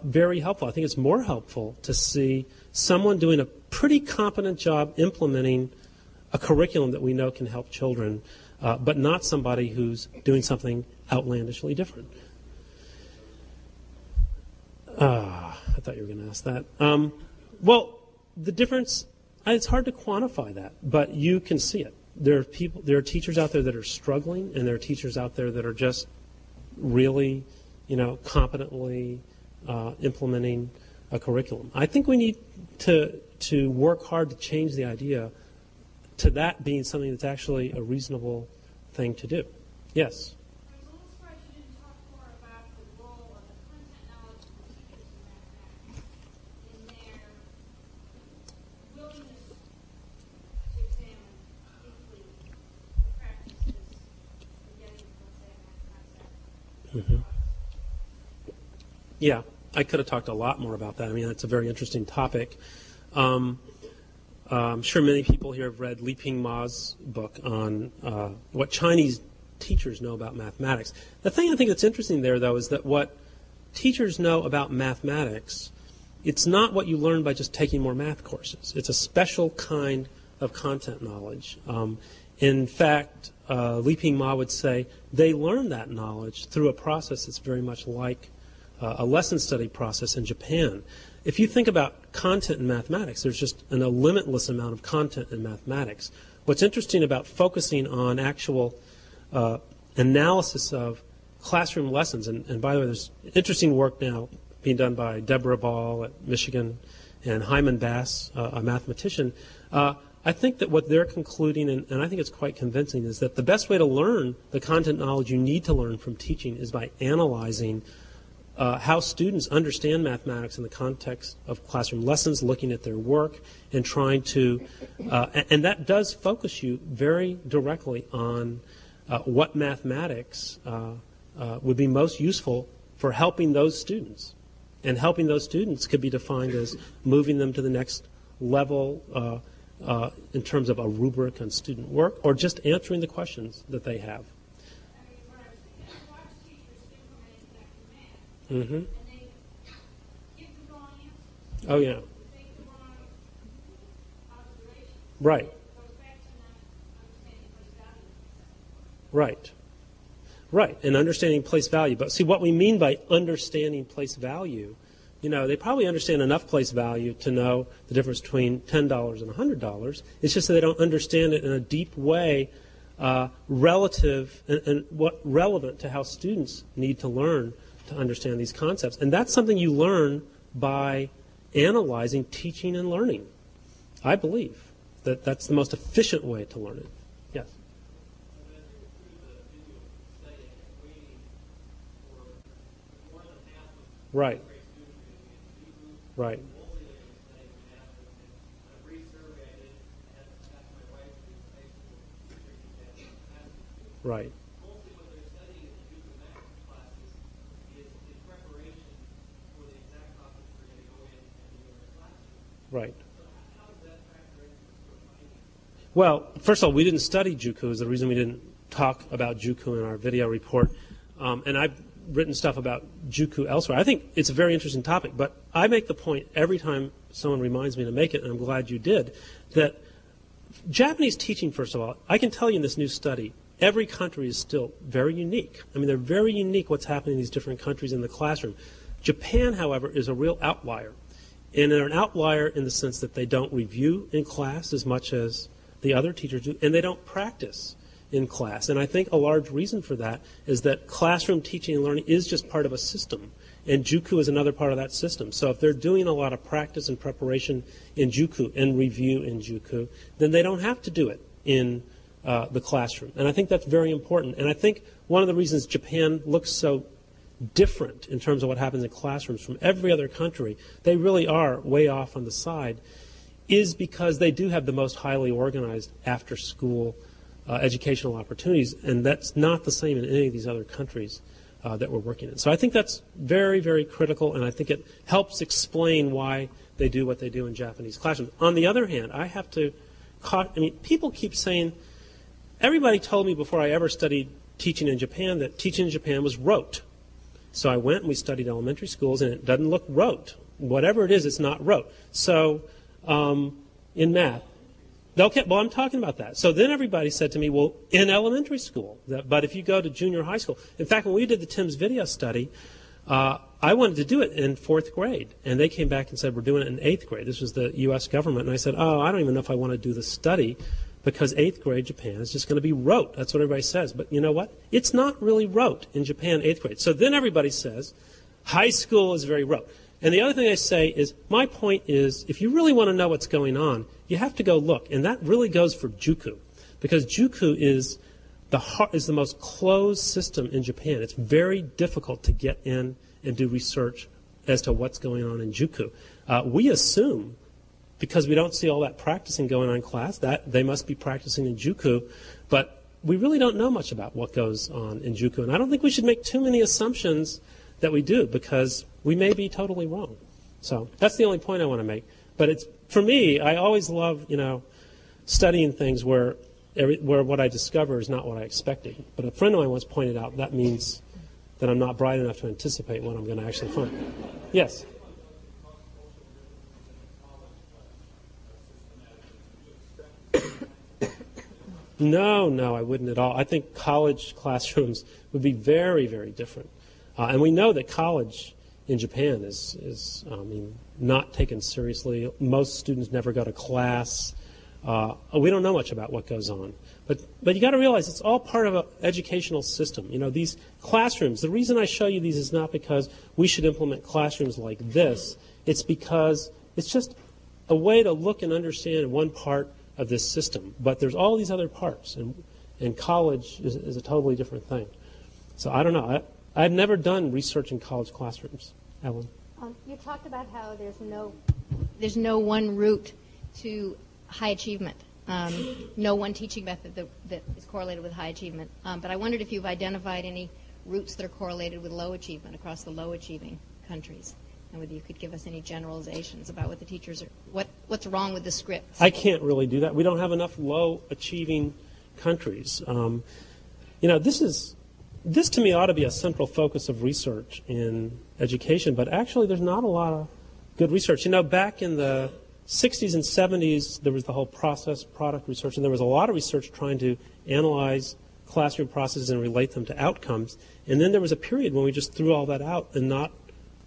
very helpful. I think it's more helpful to see someone doing a pretty competent job implementing a curriculum that we know can help children, but not somebody who's doing something outlandishly different. I thought you were going to ask that. Well, the difference, it's hard to quantify that, but you can see it. There are teachers out there that are struggling, and there are teachers out there that are just really, competently implementing a curriculum. I think we need to work hard to change the idea to that being something that's actually a reasonable thing to do. Yes? I was a little surprised you didn't talk more about the role of the content Yeah, I could have talked a lot more about that. I mean, it's a very interesting topic. I'm sure many people here have read Li Ping Ma's book on what Chinese teachers know about mathematics. The thing I think that's interesting there, though, is that what teachers know about mathematics, it's not what you learn by just taking more math courses. It's a special kind of content knowledge. In fact, Li Ping Ma would say they learn that knowledge through a process that's very much like a lesson study process in Japan. If you think about content in mathematics, there's just a limitless amount of content in mathematics. What's interesting about focusing on actual analysis of classroom lessons, and by the way, there's interesting work now being done by Deborah Ball at Michigan and Hyman Bass, a mathematician. I think that what they're concluding, and I think it's quite convincing, is that the best way to learn the content knowledge you need to learn from teaching is by analyzing how students understand mathematics in the context of classroom lessons, looking at their work, and trying to, and that does focus you very directly on what mathematics would be most useful for helping those students. And helping those students could be defined as moving them to the next level in terms of a rubric on student work, or just answering the questions that they have. Mm-hmm. Oh, yeah. Right. Right. Right, and understanding place value. But see, what we mean by understanding place value, you know, they probably understand enough place value to know the difference between $10 and $100. It's just that they don't understand it in a deep way relative and what relevant to how students need to learn to understand these concepts. And that's something you learn by analyzing teaching and learning. I believe that that's the most efficient way to learn it. Yes? Right. Right. Right. Right. Well, first of all, we didn't study Juku. Is the reason we didn't talk about Juku in our video report. And I've written stuff about Juku elsewhere. I think it's a very interesting topic, but I make the point every time someone reminds me to make it, and I'm glad you did, that Japanese teaching, first of all, I can tell you in this new study, every country is still very unique. I mean, they're very unique what's happening in these different countries in the classroom. Japan, however, is a real outlier. And they're an outlier in the sense that they don't review in class as much as the other teachers do, and they don't practice in class. And I think a large reason for that is that classroom teaching and learning is just part of a system, and Juku is another part of that system. So if they're doing a lot of practice and preparation in Juku and review in Juku, then they don't have to do it in the classroom. And I think that's very important. And I think one of the reasons Japan looks so different in terms of what happens in classrooms from every other country, they really are way off on the side, is because they do have the most highly organized after-school educational opportunities, and that's not the same in any of these other countries that we're working in. So I think that's very, very critical, and I think it helps explain why they do what they do in Japanese classrooms. On the other hand, I have to, people keep saying, everybody told me before I ever studied teaching in Japan that teaching in Japan was rote. So I went and we studied elementary schools, and it doesn't look rote. Whatever it is, it's not rote. So in math, okay, well, I'm talking about that. So then everybody said to me, well, in elementary school, but if you go to junior high school. In fact, when we did the Tim's video study, I wanted to do it in 4th grade, and they came back and said, we're doing it in 8th grade. This was the U.S. government, and I said, oh, I don't even know if I want to do the study, because 8th grade Japan is just going to be rote. That's what everybody says. But you know what? It's not really rote in Japan, 8th grade. So then everybody says, high school is very rote. And the other thing I say is, my point is, if you really want to know what's going on, you have to go look. And that really goes for Juku, because Juku is the most closed system in Japan. It's very difficult to get in and do research as to what's going on in Juku. We assume, because we don't see all that practicing going on in class, that they must be practicing in Juku. But we really don't know much about what goes on in JUCO, and I don't think we should make too many assumptions that we do, because we may be totally wrong. So that's the only point I want to make. But it's, for me, I always love, studying things where what I discover is not what I expected. But a friend of mine once pointed out that means that I'm not bright enough to anticipate what I'm going to actually find. Yes? No, I wouldn't at all. I think college classrooms would be very, very different. And we know that college in Japan is not taken seriously. Most students never go to class. We don't know much about what goes on. But you got to realize it's all part of an educational system. These classrooms, the reason I show you these is not because we should implement classrooms like this. It's because it's just a way to look and understand one part of this system. But there's all these other parts, and college is a totally different thing. So I don't know. I've never done research in college classrooms. Ellen? You talked about how there's no one route to high achievement, no one teaching method that is correlated with high achievement. But I wondered if you've identified any routes that are correlated with low achievement across the low achieving countries, and whether you could give us any generalizations about what the teachers are, what's wrong with the scripts. I can't really do that. We don't have enough low achieving countries. This to me ought to be a central focus of research in education, but actually there's not a lot of good research. Back in the 60s and 70s, there was the whole process product research, and there was a lot of research trying to analyze classroom processes and relate them to outcomes. And then there was a period when we just threw all that out, and not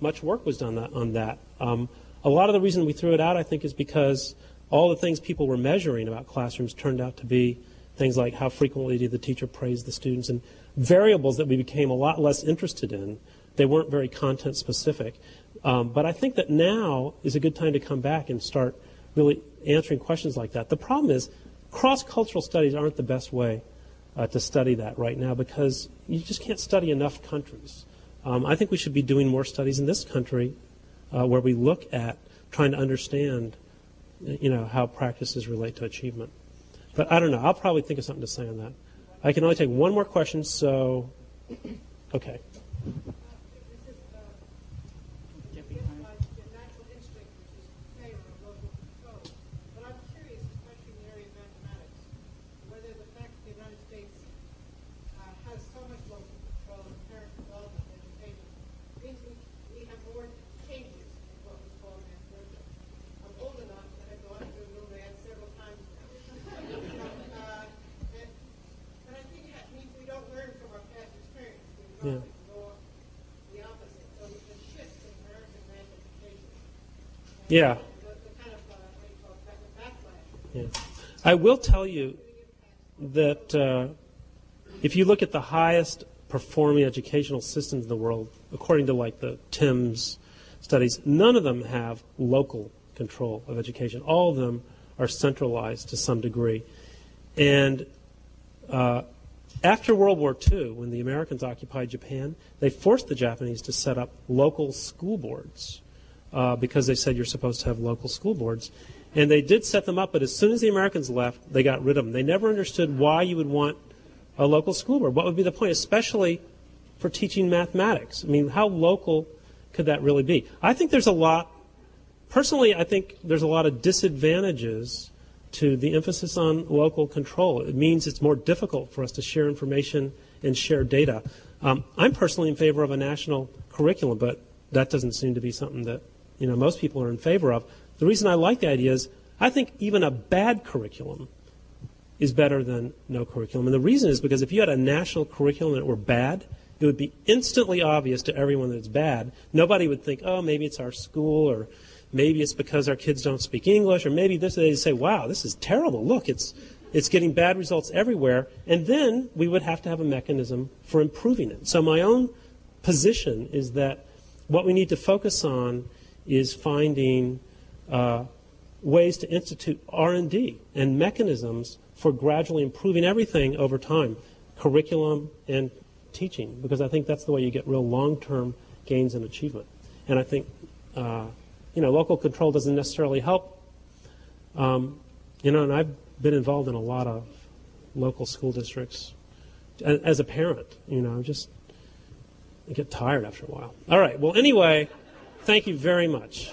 much work was done on that. A lot of the reason we threw it out, I think, is because all the things people were measuring about classrooms turned out to be things like how frequently did the teacher praise the students, and variables that we became a lot less interested in. They weren't very content specific. But I think that now is a good time to come back and start really answering questions like that. The problem is cross-cultural studies aren't the best way to study that right now, because you just can't study enough countries. I think we should be doing more studies in this country where we look at trying to understand how practices relate to achievement. But I don't know. I'll probably think of something to say on that. I can only take one more question, so okay. Yeah. Yeah. Yeah. I will tell you that if you look at the highest performing educational systems in the world, according to like the TIMSS studies, none of them have local control of education. All of them are centralized to some degree. And after World War II, when the Americans occupied Japan, they forced the Japanese to set up local school boards because they said you're supposed to have local school boards. And they did set them up, but as soon as the Americans left, they got rid of them. They never understood why you would want a local school board. What would be the point, especially for teaching mathematics? I mean, how local could that really be? I think there's a lot, personally, I think there's a lot of disadvantages to the emphasis on local control. It means it's more difficult for us to share information and share data. I'm personally in favor of a national curriculum, but that doesn't seem to be something that most people are in favor of. The reason I like the idea is I think even a bad curriculum is better than no curriculum. And the reason is because if you had a national curriculum that were bad, it would be instantly obvious to everyone that it's bad. Nobody would think, oh, maybe it's our school, or maybe it's because our kids don't speak English, or maybe this. They'd say, wow, this is terrible. Look, it's getting bad results everywhere. And then we would have to have a mechanism for improving it. So my own position is that what we need to focus on is finding ways to institute R&D and mechanisms for gradually improving everything over time, curriculum and teaching, because I think that's the way you get real long-term gains in achievement. And I think, local control doesn't necessarily help. And I've been involved in a lot of local school districts. As a parent, just you get tired after a while. All right. Well, anyway, thank you very much.